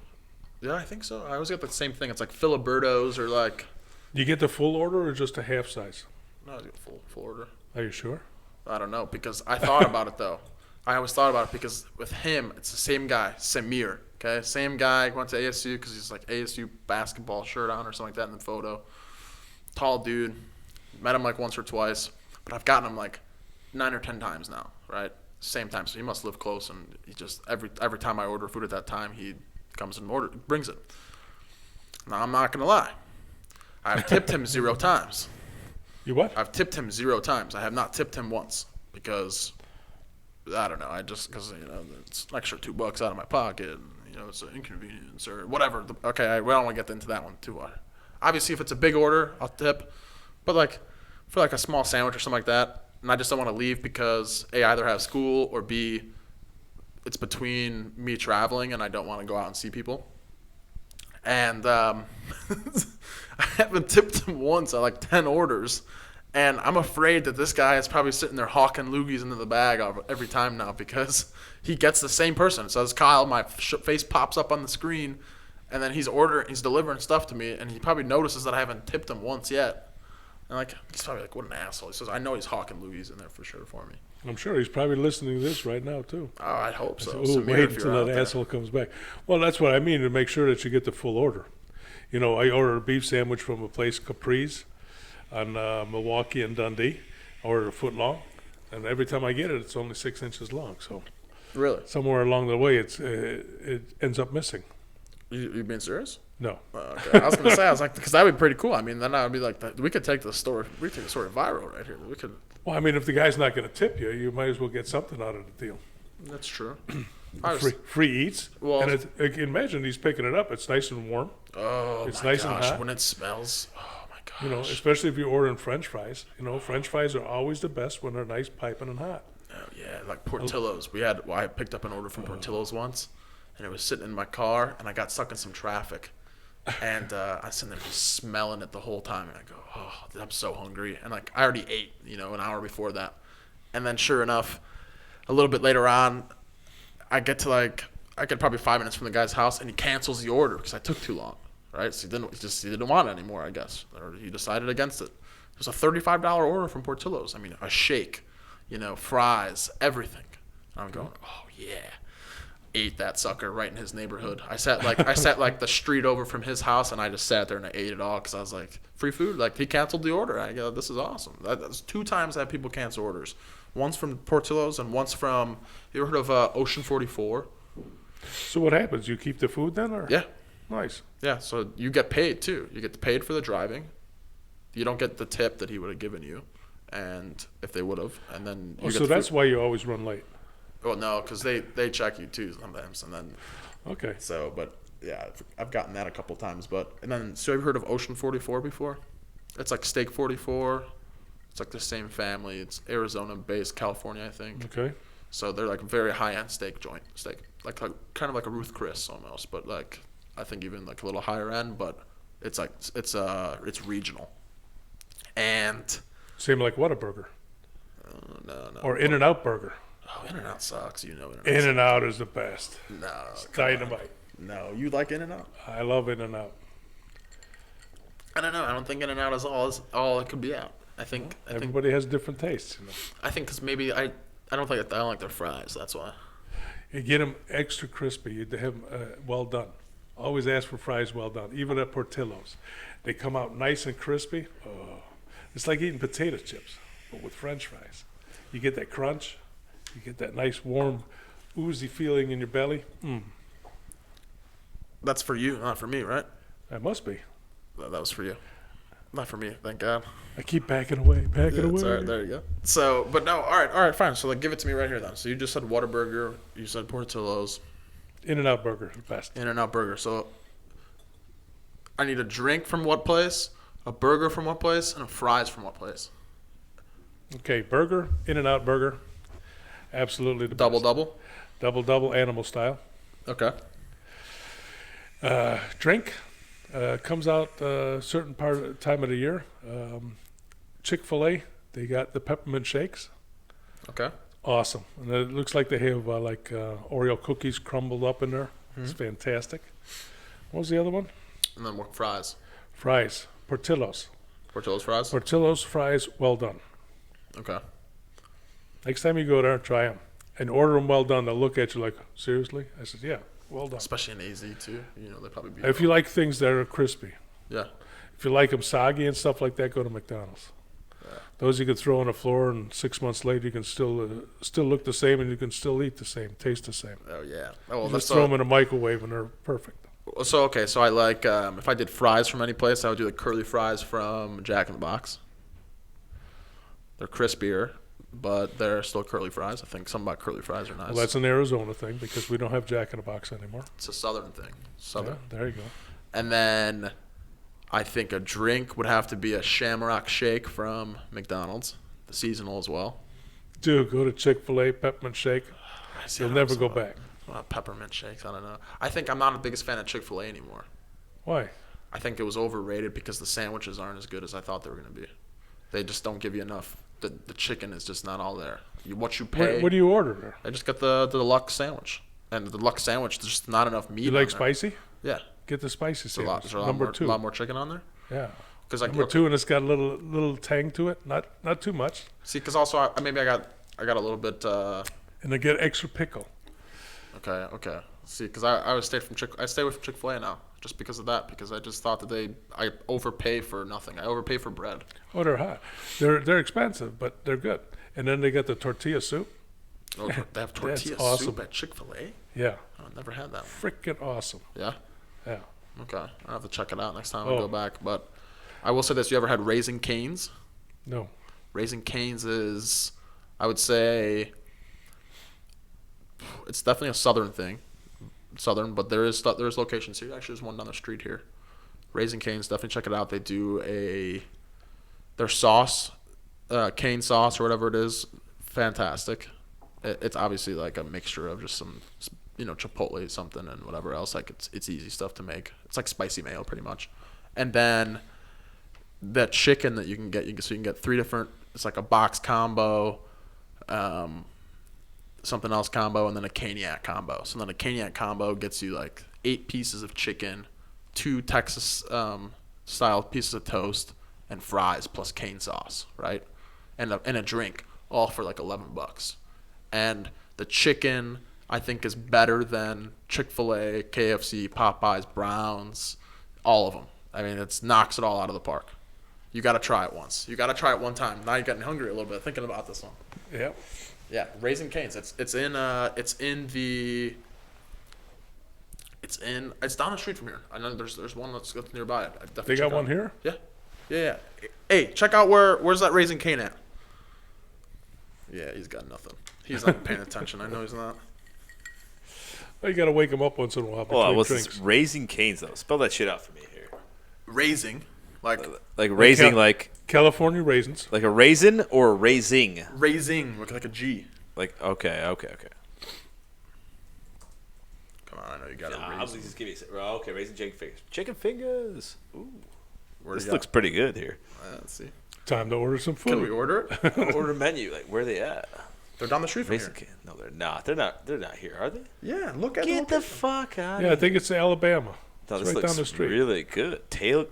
Yeah, I think so. I always get the same thing. It's like Filiberto's or like. You get the full order or just a half size? No, I get full order. Are you sure? I don't know because I thought about it though. I always thought about it because with him, it's the same guy, Samir. Okay, same guy went to ASU because he's like ASU basketball shirt on or something like that in the photo. Tall dude, met him like once or twice, but I've gotten him like 9 or 10 times now. Right, same time. So he must live close, and he just every time I order food at that time, he comes and brings it. Now I'm not gonna lie, I've tipped him 0 times. You what? I've tipped him 0 times. I have not tipped him once because I don't know. Because it's an extra $2 out of my pocket. And, it's an inconvenience or whatever. Okay, we don't want to get into that one too hard. Obviously, if it's a big order, I'll tip. But like for like a small sandwich or something like that, and I just don't want to leave because A, I either have school or B, it's between me traveling and I don't want to go out and see people. And I haven't tipped him once at like 10 orders. And I'm afraid that this guy is probably sitting there hawking loogies into the bag every time now because he gets the same person. It says Kyle, my face pops up on the screen, and then he's delivering stuff to me, and he probably notices that I haven't tipped him once yet. And like, he's probably like, what an asshole. He says, I know he's hawking loogies in there for sure for me. I'm sure he's probably listening to this right now, too. Oh, I hope so. Oh, wait until that asshole comes back. Well, that's what I mean, to make sure that you get the full order. You know, I ordered a beef sandwich from a place, Capri's, on Milwaukee and Dundee. I ordered a foot long, and every time I get it, it's only 6 inches long. So Really? somewhere along the way, it ends up missing. You being serious? No. Okay. I was gonna say, I was like, because that would be pretty cool. I mean, then I would be like, we could take the story viral right here. We could. Well, I mean, if the guy's not going to tip you, you might as well get something out of the deal. That's true. Free eats. Well, and imagine he's picking it up. It's nice and warm. Oh, it's my nice gosh, and hot. when it smells. Oh my gosh. You know, especially if you're ordering French fries. You know, French fries are always the best when they're nice, piping, and hot. Oh yeah, like Portillo's. I picked up an order from Portillo's once, and it was sitting in my car, and I got stuck in some traffic, and I was sitting there just smelling it the whole time, and I go, oh, I'm so hungry, and like I already ate, an hour before that, and then sure enough, a little bit later on, I get probably 5 minutes from the guy's house, and he cancels the order because I took too long, right? So he didn't want it anymore, I guess, or he decided against it. It was a $35 order from Portillo's. I mean, a shake, fries, everything. And I'm going, oh yeah. Ate that sucker right in his neighborhood. I sat like the street over from his house, and I just sat there and I ate it all because I was like, free food. Like, he canceled the order. I go, this is awesome. That's 2 times I had people cancel orders. Once from Portillo's and once from, you ever heard of Ocean 44? So what happens? You keep the food then, or? Yeah. Nice. Yeah. So you get paid too. You get paid for the driving. You don't get the tip that he would have given you, and if they would have, and then. So that's why you always run late. Well, no, because they check you too sometimes, and then. Okay. So, but yeah, I've gotten that a couple times, and then so have you heard of Ocean 44 before? It's like Steak 44. It's like the same family. It's Arizona-based, California, I think. Okay. So they're like very high-end steak, like kind of like a Ruth Chris almost, but like I think even like a little higher end, but it's regional. And same like Whataburger. No. Or In-N-Out Burger. Oh, In-N-Out sucks. In-N-Out. In-N-Out is the best. No. It's dynamite. No, you like In-N-Out? I love In-N-Out. I don't know. I don't think In-N-Out is all it could be out. I think everybody has different tastes. I think because maybe I don't like their fries. That's why. You get them extra crispy. You have them well done. Always ask for fries well done. Even at Portillo's, they come out nice and crispy. Oh, it's like eating potato chips, but with French fries. You get that crunch. You get that nice warm, oozy feeling in your belly. That's for you, not for me, right? That must be. That was for you. Not for me, thank God. I keep backing away. All right, there you go. So, but no, all right, fine. So, like, give it to me right here then. So, you just said Whataburger. You said Portillo's. In-N-Out Burger, the best. In-N-Out Burger. So, I need a drink from what place, a burger from what place, and a fries from what place? Okay, burger, In-N-Out Burger. Absolutely the best. Double? Double, animal style. Okay. Drink comes out a certain time of the year. Chick-fil-A, they got the peppermint shakes. Okay. Awesome. And it looks like they have Oreo cookies crumbled up in there. Mm-hmm. It's fantastic. What was the other one? And then what fries? Fries. Portillo's. Portillo's fries? Portillo's fries, well done. Okay. Next time you go there, try them. And order them well done. They'll look at you like, seriously? I said, yeah, well done. Especially in AZ, too. They'll probably be... If you like things that are crispy. Yeah. If you like them soggy and stuff like that, go to McDonald's. Yeah. Those you could throw on the floor, and 6 months later, you can still look the same, and you can still eat the same, taste the same. Oh, yeah. Oh, well, just throw them in a microwave, and they're perfect. So, okay, so I like... if I did fries from any place, I would do the curly fries from Jack in the Box. They're crispier, but they're still curly fries. I think something about curly fries are nice. Well, that's an Arizona thing because we don't have Jack in the Box anymore. It's a southern thing. Southern. Yeah, there you go. And then I think a drink would have to be a Shamrock Shake from McDonald's, the seasonal as well. Dude, go to Chick-fil-A, peppermint shake. See, You'll I don't never know go back. about peppermint shakes. I don't know. I think I'm not the biggest fan of Chick-fil-A anymore. Why? I think it was overrated because the sandwiches aren't as good as I thought they were going to be. They just don't give you enough. The chicken is just not all there. What you pay. What do you order there? I just got the deluxe sandwich. And the deluxe sandwich, there's just not enough meat. You like on there. spicy? Yeah. Get the spicy Is there sandwich. a lot Number more, 2. A lot more chicken on there? Yeah. Because like Number 2, and it's got a little tang to it. Not too much. See, because also I got a little bit. And they get extra pickle. Okay. See, because I stay with Chick-fil-A now just because of that. Because I just thought that I overpay for nothing. I overpay for bread. Oh, they're hot. They're expensive, but they're good. And then they got the tortilla soup. Oh, they have tortilla awesome. soup at Chick-fil-A. Yeah. Oh, I've never had that one. Freaking awesome. Yeah. Yeah. Okay, I'll have to check it out next time I Oh. go back. But I will say this: you ever had Raising Cane's? No. Raising Cane's is, I would say, it's definitely a southern thing. But there's locations here. Actually, there's one down the street here. Raising Cane's, definitely check it out. They do their sauce, cane sauce or whatever it is, fantastic. It's obviously like a mixture of just some, chipotle something and whatever else. Like it's easy stuff to make. It's like spicy mayo pretty much. And then that chicken that you can get, you can get 3 different. It's like a box combo, something else combo, and then a caniac combo. So then a caniac combo gets you like 8 pieces of chicken, 2 Texas style pieces of toast, and fries plus cane sauce, right? And a drink, all for like $11. And the chicken, I think, is better than Chick-fil-A, KFC, Popeyes, Browns, all of them. I mean, it knocks it all out of the park. You got to try it once. You got to try it one time. Now you're getting hungry a little bit thinking about this one. Yep. It's Raising Cane's. It's down the street from here. I know there's one that's nearby. I'd definitely They got check one out. here? Yeah. Hey, check out where's that Raising Cane at? Yeah, he's got nothing. He's not paying attention. I know he's not. Well, you got to wake them up once in a while between Hold on, what's drinks. this? Raising Cane's, though. Spell that shit out for me here. Raising, like Raising, like California raisins. a raisin or a raising? raising, like a G. Okay. Come on, I know you got Nah, a I was raising. just give me okay, raising chicken fingers. Chicken fingers. Ooh. Where This you looks at? pretty good here. Let's see. Time to order some food. Can we order it? Order menu. Like, where are they at? They're down the street from Raising here. Cane. No, they're not. They're not here, are they? Yeah, look at Get the location. fuck out. Yeah, I think it's Alabama. No, It's this right looks down the street. really good.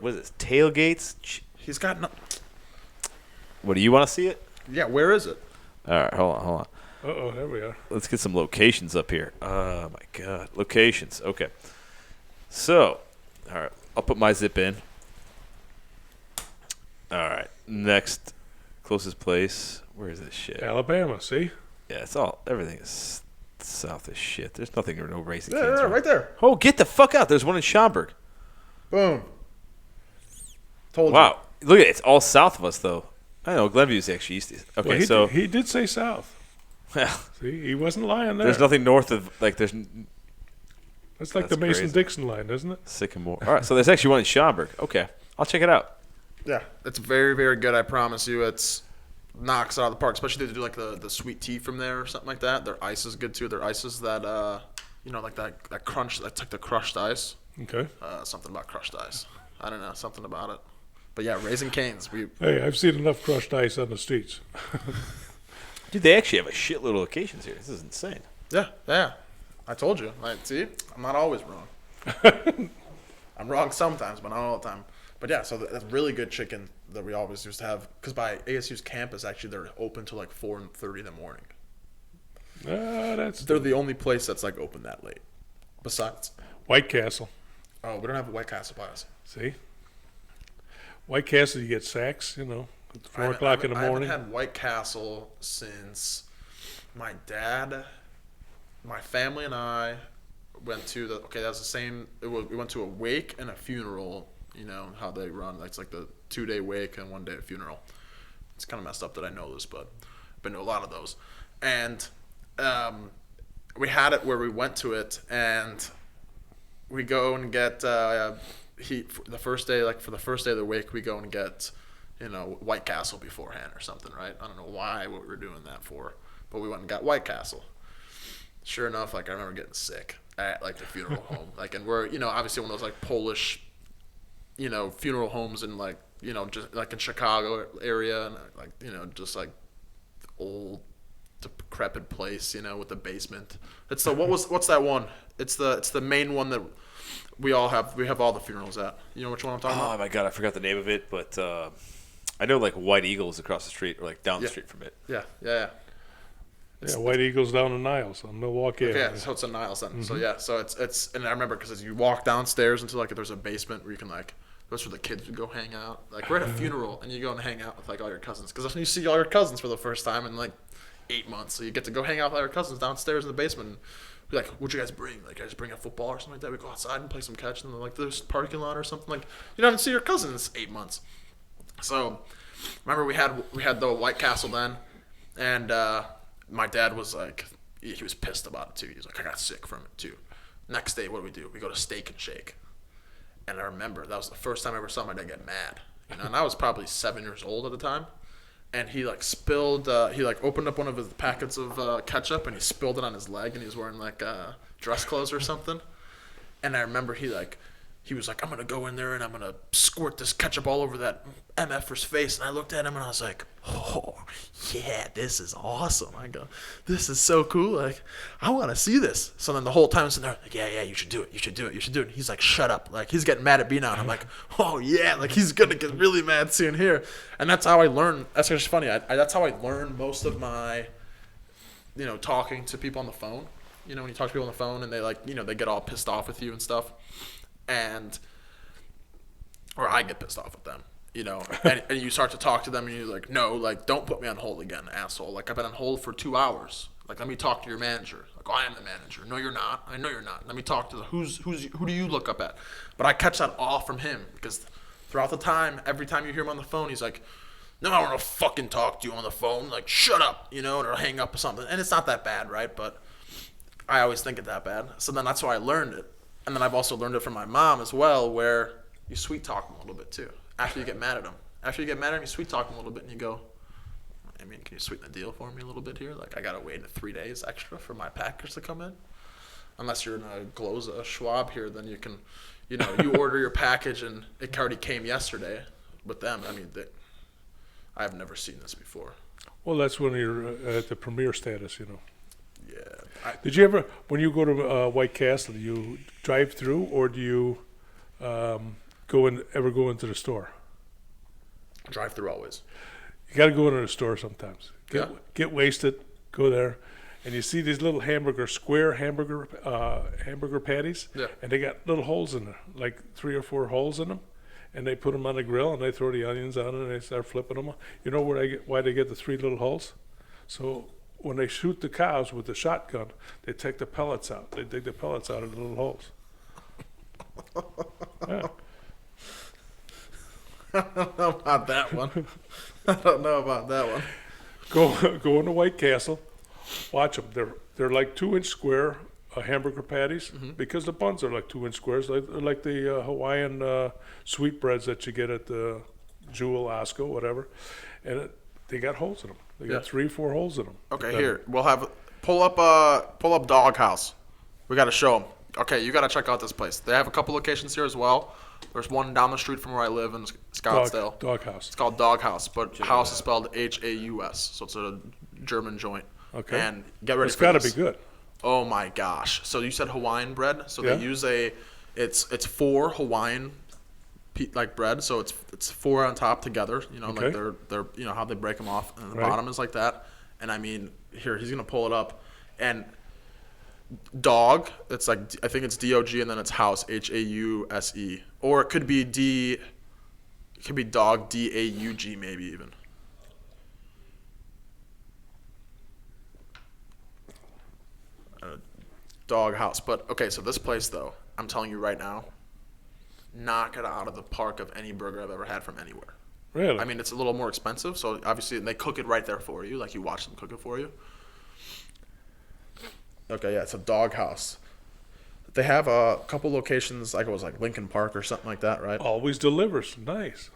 What is this? Tailgates? He's got no. What, do you want to see it? Yeah, where is it? All right, hold on. Uh-oh, there we are. Let's get some locations up here. Oh, my God. Locations. Okay. So, all right. I'll put my zip in. All right. Next closest place. Where is this shit? Alabama, see? Yeah, everything is south as shit. There's nothing or no Raising Yeah, Cane's. right there. Oh, get the fuck out. There's one in Schaumburg. Boom. Told you. Wow. Look at it. It's all south of us, though. I know. Glenview's actually east. Okay, Well, so he did say south. well, See, he wasn't lying there. there's nothing north of, like, there's That's like That's the Mason-Dixon line, isn't it? Sycamore. All right, so there's actually one in Schaumburg. Okay. I'll check it out. Yeah, it's very, very good. I promise you, it's knocks it out of the park. Especially if they do like the sweet tea from there or something like that. Their ice is good too. Their ice is that like that crunch. That's like the crushed ice. Okay. Something about crushed ice. I don't know, something about it. But yeah, Raising Cane's. Hey, I've seen enough crushed ice on the streets. Dude, they actually have a shitload of locations here. This is insane. Yeah. I told you. See, I'm not always wrong. I'm wrong sometimes, but not all the time. But yeah, so that's really good chicken that we always used to have. Because by ASU's campus, actually, they're open till like 4:30 in the morning. That's They're the only place that's like open that late. Besides, White Castle. oh, we don't have a White Castle by us. See? White Castle, you get sacks, at 4 o'clock in the morning. I haven't had White Castle since my dad, my family, and I went to that was the same. We went to a wake and a funeral. You know how they run. It's like the 2-day wake and 1-day funeral. It's kind of messed up that I know this, but I've been to a lot of those. And we had it where we went to it, and we go and get for the first day of the wake, we go and get White Castle beforehand or something, right? I don't know what we were doing that for, but we went and got White Castle. sure enough, like I remember getting sick at like the funeral home, like, and we're obviously one of those like Polish, funeral homes in like just like in Chicago area, and like just like old decrepit place, with the basement. It's the what's that one? It's the main one that we have all the funerals at. You know which one I'm talking Oh about? my god, I forgot the name of it, but I know like White Eagles across the street or like down the street from it. Yeah. Yeah, White Eagles down in Niles on Milwaukee. Yeah, so it's in Niles then. So yeah, so it's and I remember because as you walk downstairs into like there's a basement where you can like that's where the kids would go hang out. Like we're at a funeral and you go and hang out with like all your cousins because that's when you see all your cousins for the first time in like 8 months. So you get to go hang out with all your cousins downstairs in the basement. And be like, what'd you guys bring? Like, I just bring a football or something like that. We go outside and play some catch in the, like this parking lot or something. Like, you don't see your cousins in 8 months. So, remember we had the White Castle then, and my dad was like, he was pissed about it too. He was like, I got sick from it too. Next day, what do? We go to Steak and Shake, and I remember that was the first time I ever saw my dad get mad. And I was probably 7 years old at the time. And he like spilled. He like opened up one of his packets of ketchup and he spilled it on his leg. And he was wearing like dress clothes or something. And I remember he was like, I'm gonna go in there and I'm gonna squirt this ketchup all over that MFer's face. And I looked at him and I was like, oh yeah, this is awesome. I go, this is so cool. Like, I want to see this. So then the whole time I'm sitting there, like, yeah, you should do it. You should do it. You should do it. And he's like, shut up. Like, he's getting mad at me now. And I'm like, oh yeah, like he's gonna get really mad soon here. And that's how I learn. That's actually funny. That's how I learn most of my, talking to people on the phone. When you talk to people on the phone and they like, they get all pissed off with you and stuff. Or I get pissed off with them, and you start to talk to them and you're like, no, like, don't put me on hold again, asshole. Like, I've been on hold for 2 hours. Like, let me talk to your manager. Like, oh, I am the manager. No, you're not. I know you're not. Let me talk to who do you look up at? But I catch that all from him because throughout the time, every time you hear him on the phone, he's like, no, I don't want to fucking talk to you on the phone. Like, shut up, or hang up or something. And it's not that bad, right? But I always think it that bad. So then that's why I learned it. And then I've also learned it from my mom as well, where you sweet talk them a little bit too. After you get mad at them. After you get mad at them, you sweet talk them a little bit and you go, I mean, can you sweeten the deal for me a little bit here? Like, I got to wait 3 days extra for my package to come in. Unless you're in a Gloza, Schwab here, then you can, you order your package and it already came yesterday. With them, I mean, I've never seen this before. Well, that's when you're at the premier status, Yeah. Did you ever, when you go to White Castle, do you drive through or do you go into the store? Drive through always. You got to go into the store sometimes. Yeah. Get wasted, go there, and you see these little square hamburger patties, Yeah. and they got little holes in there, like 3 or 4 holes in them, and they put them on the grill and they throw the onions on it and they start flipping them. You know why they get the 3 little holes? So when they shoot the cows with the shotgun, they take the pellets out. They dig the pellets out of the little holes. Yeah. I don't know about that one. I don't know about that one. Go into White Castle, watch them. They're like 2-inch square hamburger patties because the buns are like 2-inch squares. They're like the Hawaiian sweetbreads that you get at the Jewel, Osco, whatever, and they got holes in them. They got 3 or 4 holes in them. Okay, here we'll have pull up Doghouse. We got to show them. Okay, you got to check out this place. They have a couple locations here as well. There's one down the street from where I live in Scottsdale. Doghouse. It's called Doghouse, but house is spelled Haus, so it's a German joint. Okay. And get ready It's for got to this. be good. Oh my gosh! So you said Hawaiian bread. So Yeah. they use it's 4 Hawaiian like bread. So it's 4 on top together. Okay. Like they're how they break them off, and the Right. bottom is like that. And I mean, here he's gonna pull it up, and dog. It's like I think it's DOG and then it's house HAUSE, or it could be It could be dog DAUG maybe even. Dog house. But okay, so this place though, I'm telling you right now, knock it out of the park of any burger I've ever had from anywhere. Really? I mean, it's a little more expensive, so obviously they cook it right there for you, like you watch them cook it for you. Okay, yeah, it's a Dog House. They have a couple locations, like it was like Lincoln Park or something like that, right? Always delivers. Nice.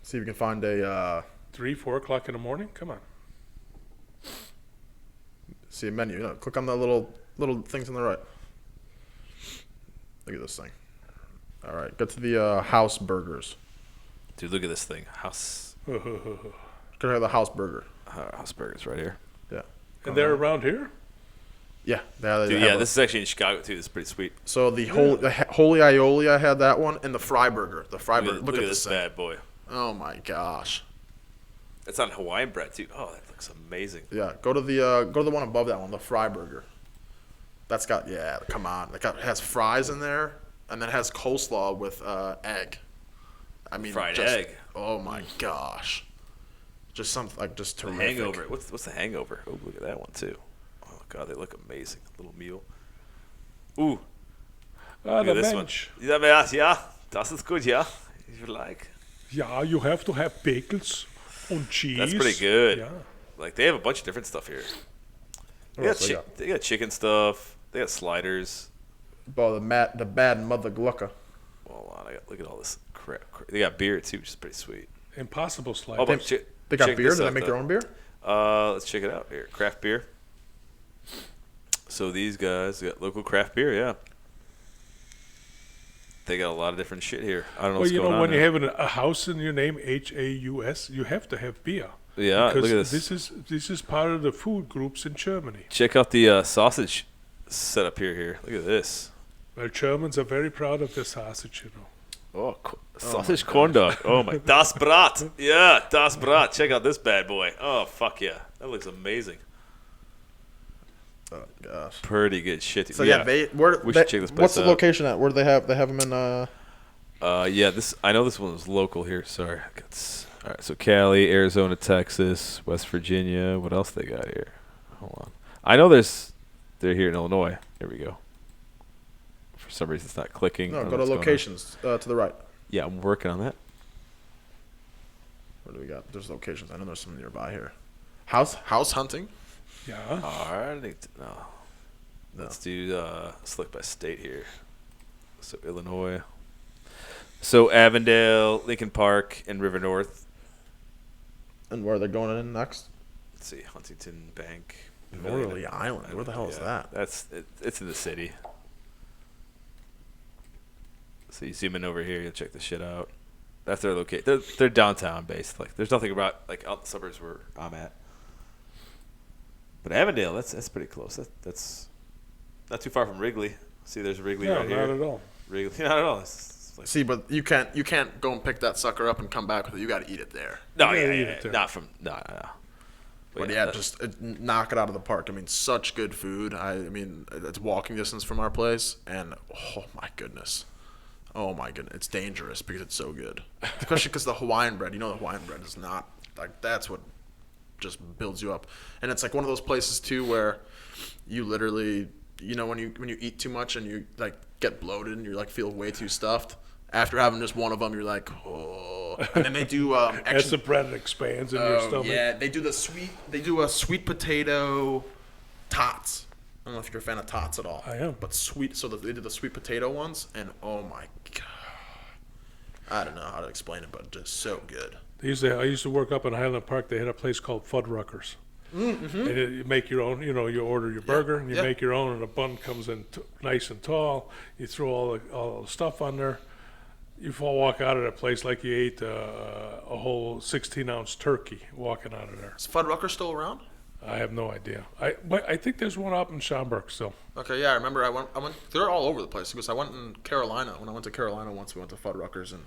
See if we can find a 3, 4 o'clock in the morning. Come on. See a menu. No, click on the little things on the right. Look at this thing. All right, get to the house burgers. Dude, look at this thing. House Go to the house burger. House burgers right here. Yeah. And they're around here? Yeah. Dude, yeah, this is actually in Chicago too. This is pretty sweet. So the Holy Aioli, I had that one, and the fry burger. The fry burger. Look at this this thing. bad boy. Oh my gosh. It's on Hawaiian bread, dude. Oh, that looks amazing. Yeah. Go to the one above that one, the fry burger. That's got come on. It has fries in there, and then it has coleslaw with egg. I mean, Fried egg. Oh my gosh. Just something like just The terrific. hangover. What's the hangover? Oh, look at that one too. Oh god, they look amazing. Little meal. Ooh, Ah, look the at this bench. one. Yeah, das ist gut, yeah. If you like. Yeah, you have to have bagels and cheese. That's pretty good. Yeah. Like they have a bunch of different stuff here. They got chicken stuff. They got sliders. Oh, the bad mother glucka. Hold on, look at all this crap. They got beer too, which is pretty sweet. Impossible slide. Oh, but They got check beer? this Do they out, make though. their own beer? Let's check it out here. Craft beer. So these guys got local craft beer, yeah. They got a lot of different shit here. I don't know Well, what's you going know, on when you now. have a house in your name, Haus, you have to have beer. Yeah, Because look at this. this is part of the food groups in Germany. Check out the sausage setup here. Look at this. Well, Germans are very proud of their sausage, you know. Oh, sausage corn dog. Oh my, das Brat. Yeah, das Brat. Check out this bad boy. Oh fuck yeah, that looks amazing. Oh gosh. Pretty good shit. So we should check this place What's the out. location at? Where do they have them in? Yeah, I know this one was local here. Sorry. All right, so Cali, Arizona, Texas, West Virginia. What else they got here? Hold on. I know they're here in Illinois. Here we go. For some reason, it's not clicking. I No, don't go know to what's going on. locations to the right. Yeah, I'm working on that. What do we got? There's locations. I know there's some nearby here. House hunting. Yeah. All right. No. Let's do select by state here. So Illinois. So Avondale, Lincoln Park, and River North. And where are they going in next? Let's see, Huntington Bank. Norley Island. Where the hell is that? It's in the city. So you zoom in over here, you'll check this shit out. That's their location. They're downtown based. Like there's nothing about like out in the suburbs where I'm at. But Avondale, that's pretty close. That's not too far from Wrigley. See, there's Wrigley No, right here. not at all. Wrigley, not at all. It's like, See, but you can't go and pick that sucker up and come back with it. You got to eat it there. no, Yeah, yeah, eat yeah, it there. not from no. But yeah, just knock it out of the park. I mean, such good food. I mean, it's walking distance from our place, and oh my goodness, it's dangerous because it's so good. Especially because the Hawaiian bread. You know, the Hawaiian bread is not like that's what just builds you up, and it's like one of those places too where you literally, you know, when you eat too much and you like get bloated and you like feel way too stuffed. After having just one of them, you're like, oh. And then they do As the bread expands in your stomach. yeah, they do a sweet potato tots. I don't know if you're a fan of tots at all. I am. But sweet, so they do the sweet potato ones, and oh my god, I don't know how to explain it, but just so good. I used to work up in Highland Park. They had a place called Fuddruckers. Mm-hmm. And you make your own. You know, you order your burger and you make your own, and a bun comes in nice and tall. You throw all the stuff on there. You walk out of that place like you ate a whole 16-ounce turkey walking out of there. Is Fuddruckers still around? I have no idea. But I think there's one up in Schaumburg still. Okay, yeah, I remember. I went. They're all over the place because I went in Carolina. When I went to Carolina once, we went to Fuddruckers, and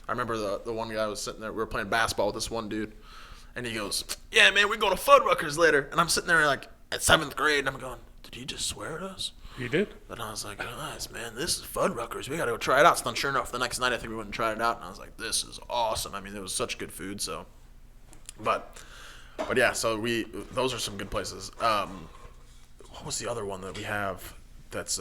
I remember the one guy was sitting there. We were playing basketball with this one dude, and he goes, "Yeah, man, we're going to Fuddruckers later." And I'm sitting there like at 7th grade, and I'm going, "Did he just swear at us?" He did? And I was like, "Nice, man, this is Fuddruckers. We got to go try it out." So then, sure enough, the next night I think we went and tried it out, and I was like, "This is awesome." I mean, it was such good food. So, but yeah, so those are some good places. What was the other one that we have? That's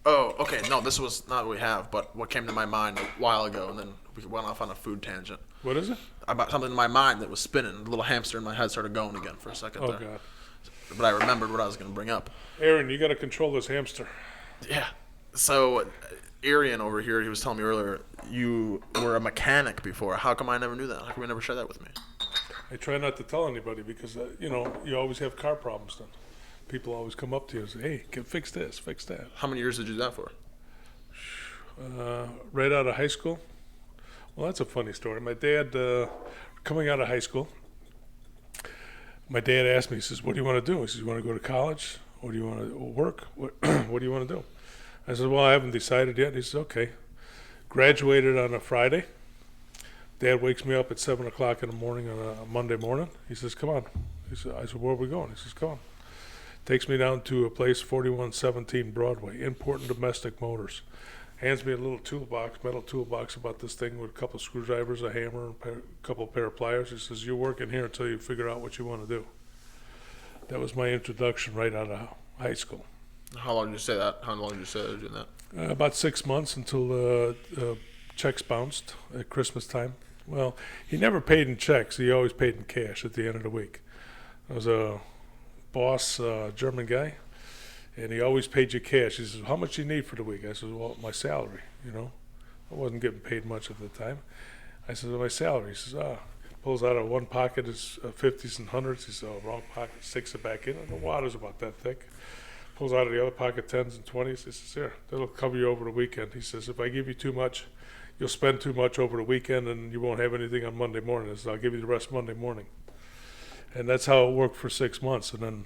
okay. No, this was not what we have, but what came to my mind a while ago, and then we went off on a food tangent. What is it? About something in my mind that was spinning. A little hamster in my head started going again for a second Oh, there. God. But I remembered what I was going to bring up. Aaron, you got to control this hamster. Yeah. So, Arian over here, he was telling me earlier, you were a mechanic before. How come I never knew that? How come you never shared that with me? I try not to tell anybody because, you always have car problems then. people always come up to you and say, "Hey, can fix this, fix that." How many years did you do that for? Right out of high school. Well, that's a funny story. My dad, coming out of high school, my dad asked me, he says, "What do you want to do?" He says, "You want to go to college? Or do you want to work? What do you want to do?" I said, "Well, I haven't decided yet." He says, "Okay." Graduated on a Friday. Dad wakes me up at 7 o'clock in the morning on a Monday morning. He says, "Come on." I said, "Where are we going?" He says, "Come on." Takes me down to a place, 4117 Broadway, Import and Domestic Motors. Hands me a little toolbox, metal toolbox about this thing with a couple of screwdrivers, a hammer, and a couple of pair of pliers. He says, "You're working here until you figure out what you want to do." That was my introduction right out of high school. How long did you say that? How long did you say that you were doing that? About 6 months until checks bounced at Christmas time. Well, he never paid in checks. He always paid in cash at the end of the week. I was a boss, German guy, and he always paid you cash. He says, "How much do you need for the week?" I said, "Well, my salary, you know." I wasn't getting paid much at the time. I said, "My salary." He says, pulls out of one pocket his 50s and 100s. He says, "Oh, wrong pocket," sticks it back in, and the water's about that thick. Pulls out of the other pocket 10s and 20s. He says, "Here, that'll cover you over the weekend." He says, "If I give you too much, you'll spend too much over the weekend and you won't have anything on Monday morning. So I'll give you the rest Monday morning." And that's how it worked for 6 months. And then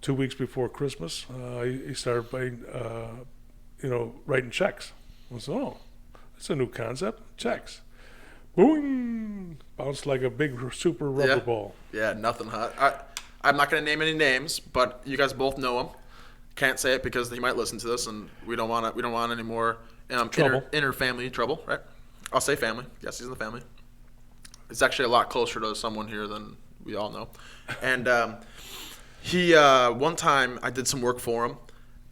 2 weeks before Christmas, he started buying, writing checks. I said, "Oh, that's a new concept, checks." Boom! Bounced like a big super rubber ball. Yeah, nothing hot. I'm not going to name any names, but you guys both know him. Can't say it because he might listen to this, and we don't want any more inner family trouble, right? I'll say family. Yes, he's in the family. It's actually a lot closer to someone here than we all know. And he one time I did some work for him,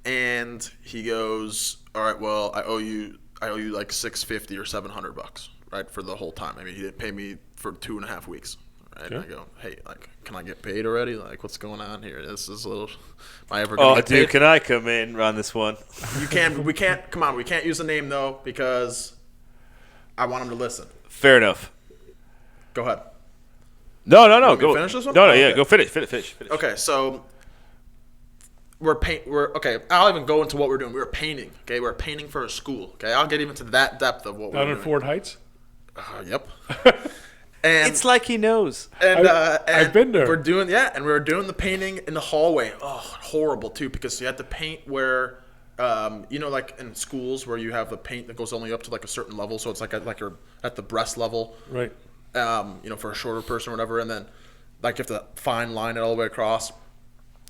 and he goes, "All right, well, I owe you like $650 or $700, right, for the whole time. I mean, he didn't pay me for 2.5 weeks." Right? Yeah. And I go, "Hey, like, can I get paid already? Like, what's going on here? This is a little. Am I ever gonna get paid?" Can I come in on this one? You can. We can't. Come on. We can't use the name though because I want him to listen. Fair enough. Go ahead. No. Want me to Go finish this one? No, Okay. yeah. Go finish. Okay, so we're okay. I'll even go into what we're doing. We were painting. Okay, we're painting for a school. Okay, I'll get even to that depth of what we're Down doing. in Fort Heights? Yep. And It's like he knows. and I've been there. We were doing the painting in the hallway. Oh, horrible too, because you had to paint where, like in schools where you have the paint that goes only up to like a certain level, so it's like you're at the breast level, Right. For a shorter person or whatever, and then like you have to fine line it all the way across.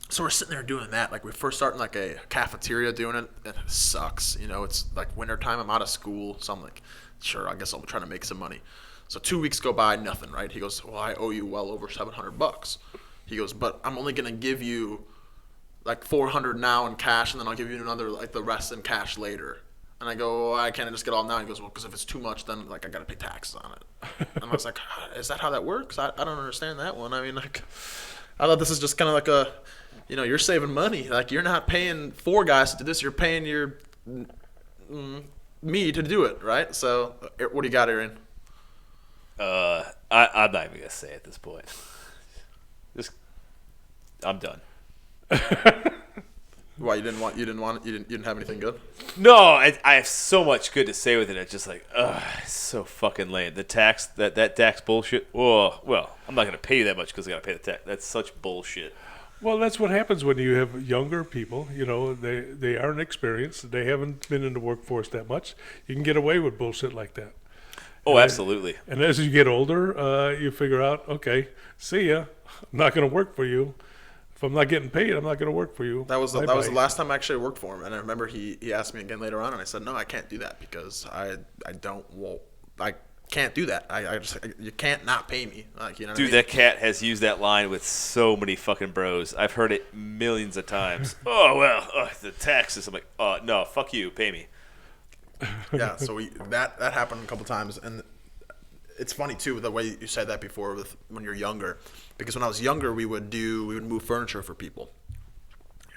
So we're sitting there doing that. Like we first starting like a cafeteria doing it, and it sucks. It's like wintertime. I'm out of school, so I'm like, sure, I guess I'll try to make some money. So 2 weeks go by, nothing, right? He goes, "Well, I owe you well over $700. He goes, "But I'm only gonna give you like $400 now in cash, and then I'll give you another like the rest in cash later." And I go, "Why can't I just get all now?" He goes, "Well, because if it's too much, then like I gotta pay taxes on it." And I was like, "Is that how that works? I don't understand that one. I mean, like, I thought this is just kind of like a, you're saving money. Like you're not paying 4 guys to do this. You're paying me to do it, right? So what do you got, Aaron? I'm not even gonna say at this point. I'm done. Why you didn't have anything good? No, I have so much good to say with it. It's just like, it's so fucking lame. The tax, that tax bullshit. Oh, well, I'm not gonna pay you that much because I gotta pay the tax. That's such bullshit. Well, that's what happens when you have younger people. They aren't experienced. They haven't been in the workforce that much. You can get away with bullshit like that. Oh, absolutely. And as you get older, you figure out, okay, see ya. I'm not going to work for you. If I'm not getting paid, I'm not going to work for you. That was the Bye-bye. last time I actually worked for him, and I remember he asked me again later on, and I said, "No, I can't do that because I can't do that. You can't not pay me." Like, you know what Dude, I mean? that cat has used that line with so many fucking bros. I've heard it millions of times. The taxes. I'm like, no, fuck you, pay me. Yeah, so that happened a couple times, and it's funny too the way you said that before with when you're younger, because when I was younger we would move furniture for people,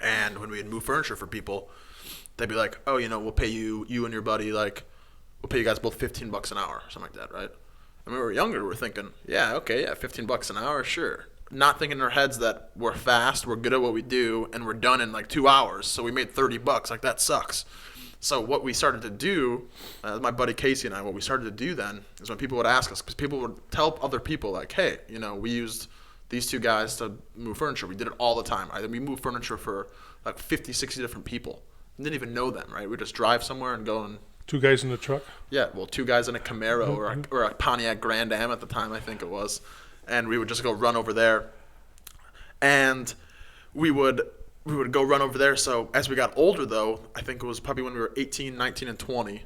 and when we would move furniture for people, they'd be like, "Oh, we'll pay you and your buddy, like we'll pay you guys both $15 an hour," or something like that, right? And when we were younger, we're thinking, yeah, okay, yeah, $15 an hour, sure. not thinking in our heads that we're fast, we're good at what we do, and we're done in like 2 hours. So we made $30. Like, that sucks. So what we started to do, my buddy Casey and I, what we started to do then is when people would ask us, because people would tell other people like, hey, we used these 2 guys to move furniture. We did it all the time. We moved furniture for like 50, 60 different people. Didn't even know them, right? We just drive somewhere and go and 2 guys in the truck? Yeah, well, 2 guys in a Camaro or a Pontiac Grand Am at the time, I think it was. And we would just go run over there. And we would go run over there. So as we got older, though, I think it was probably when we were 18, 19, and 20,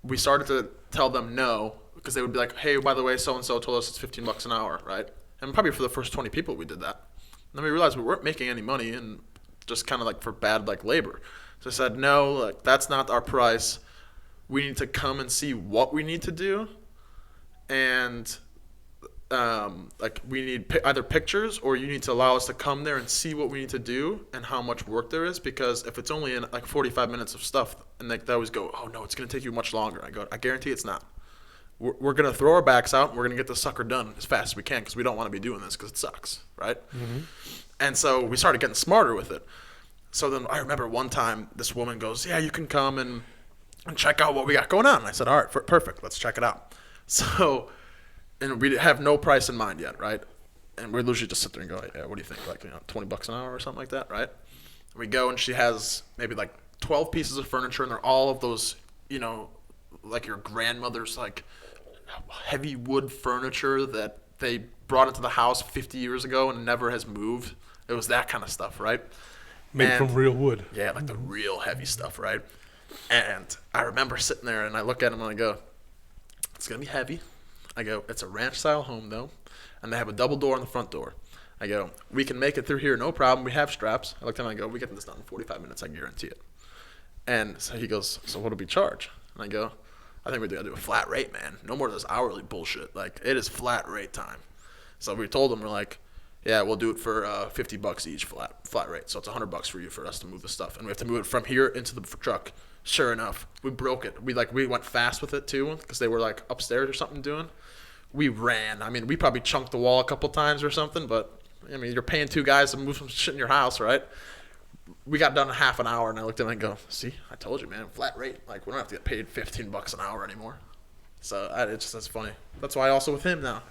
we started to tell them no, because they would be like, hey, by the way, so-and-so told us it's $15 an hour, right? And probably for the first 20 people we did that. And then we realized we weren't making any money and just kind of like for bad like labor. So I said, no, like, that's not our price. We need to come and see what we need to do, and like, we need either pictures, or you need to allow us to come there and see what we need to do and how much work there is. Because if it's only in like 45 minutes of stuff, and they always go, oh no, it's going to take you much longer. I go, I guarantee it's not. We're going to throw our backs out, and we're going to get the sucker done as fast as we can, because we don't want to be doing this because it sucks, right? Mm-hmm. And so we started getting smarter with it. So then I remember one time this woman goes, yeah, you can come and check out what we got going on. And I said, all right, perfect. Let's check it out. So, and we have no price in mind yet, right? And we literally just sit there and go, yeah, what do you think? Like, $20 an hour or something like that, right? And we go, and she has maybe like 12 pieces of furniture, and they're all of those, like your grandmother's like heavy wood furniture that they brought into the house 50 years ago and never has moved. It was that kind of stuff, right? Made from real wood. Yeah, like the real heavy stuff, right? And I remember sitting there, and I look at him and I go, it's going to be heavy. I go, it's a ranch-style home, though, and they have a double door on the front door. I go, we can make it through here, no problem. We have straps. I looked at him and I go, we get this done in 45 minutes, I guarantee it. And so he goes, so what do we charge? And I go, I think we got to do a flat rate, man. No more of this hourly bullshit. Like, it is flat rate time. So we told him, we're like, yeah, we'll do it for $50 each flat rate. So it's $100 for you for us to move the stuff, and we have to move it from here into the truck. Sure enough, we broke it. We went fast with it too, because they were like upstairs or something doing. We ran. I mean, we probably chunked the wall a couple times or something, but I mean, you're paying 2 guys to move some shit in your house, right? We got done in half an hour, and I looked at him and go, see, I told you, man, flat rate. Like, we don't have to get paid $15 an hour anymore. So that's funny. That's why also with him now.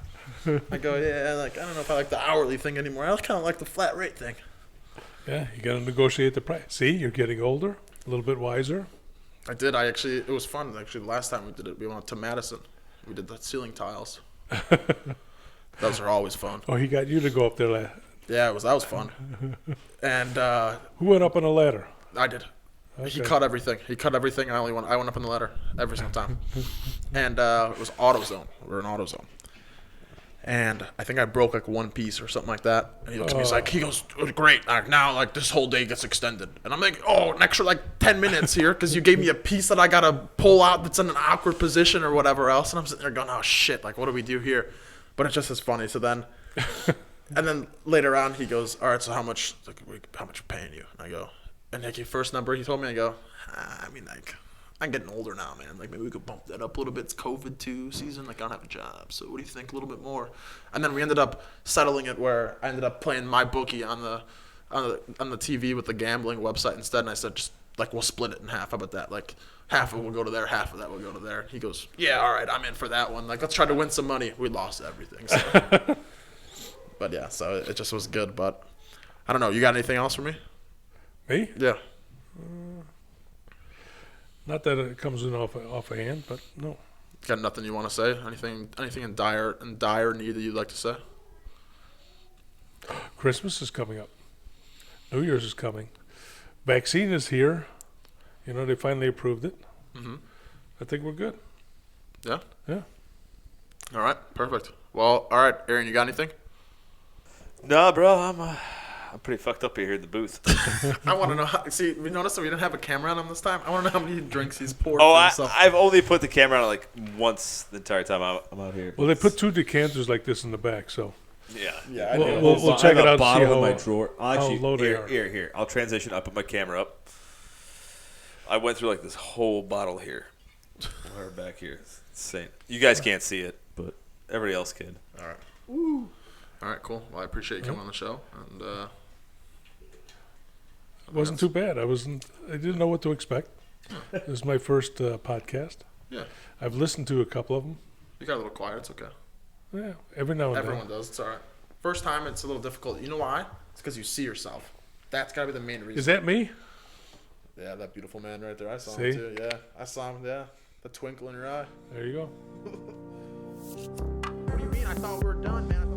I go, yeah, like, I don't know if I like the hourly thing anymore. I kind of like the flat rate thing. Yeah, you got to negotiate the price. See, you're getting older, a little bit wiser. I did. It was fun. Actually, the last time we did it, we went to Madison. We did the ceiling tiles. Those are always fun. Oh, he got you to go up there. Yeah, that was fun. And who went up on a ladder? I did. Okay. He cut everything. I went up on the ladder every single time. And it was AutoZone. We were in AutoZone. And I think I broke like one piece or something like that. And he looks at me, he goes, great. Now like this whole day gets extended. And I'm like, an extra like 10 minutes here because you gave me a piece that I got to pull out that's in an awkward position or whatever else. And I'm sitting there going, oh shit, like what do we do here? But it's just as funny. So then, and then later on he goes, all right, so how much we're paying you? And I go, and like your first number he told me, I go, I mean like, I'm getting older now, man. Like, maybe we could bump that up a little bit. It's COVID-2 season. Like, I don't have a job. So what do you think? A little bit more. And then we ended up settling it where I ended up playing my bookie on the TV with the gambling website instead. And I said, just, like, we'll split it in half. How about that? Like, half of it will go to there. Half of that will go to there. He goes, yeah, all right. I'm in for that one. Like, let's try to win some money. We lost everything. So. But, yeah, so it just was good. But I don't know. You got anything else for me? Me? Yeah. Not that it comes in off a hand, but no. Got nothing you want to say? Anything in dire need that you'd like to say? Christmas is coming up. New Year's is coming. Vaccine is here. They finally approved it. Mm-hmm. I think we're good. Yeah? Yeah. All right. Perfect. Well, all right. Aaron, you got anything? Nah, bro. I'm pretty fucked up here in the booth. I want to know how. See, we noticed that we didn't have a camera on him this time. I want to know how many drinks he's poured for himself. I've only put the camera on like once the entire time I'm out here. Well, they put 2 decanters like this in the back, so. Yeah. We'll check it out. I have a bottle see in my drawer. How low they are. Here. I'll transition. I put my camera up. I went through like this whole bottle here. We're back here. It's insane. You guys can't see it, but everybody else can. All right. Woo. All right, cool. Well, I appreciate you coming on the show, and It wasn't too bad. I didn't know what to expect. This is my first podcast. yeah, I've listened to a couple of them. you got a little quiet. It's okay. Yeah, every now and Everyone then. does. It's all right. First time, it's a little difficult. You know why? It's because you see yourself. That's got to be the main reason. Is that me? Yeah, that beautiful man right there. I saw See? him too. Yeah, I saw him. Yeah, the twinkle in your eye. There you go. What do you mean? I thought we were done, man.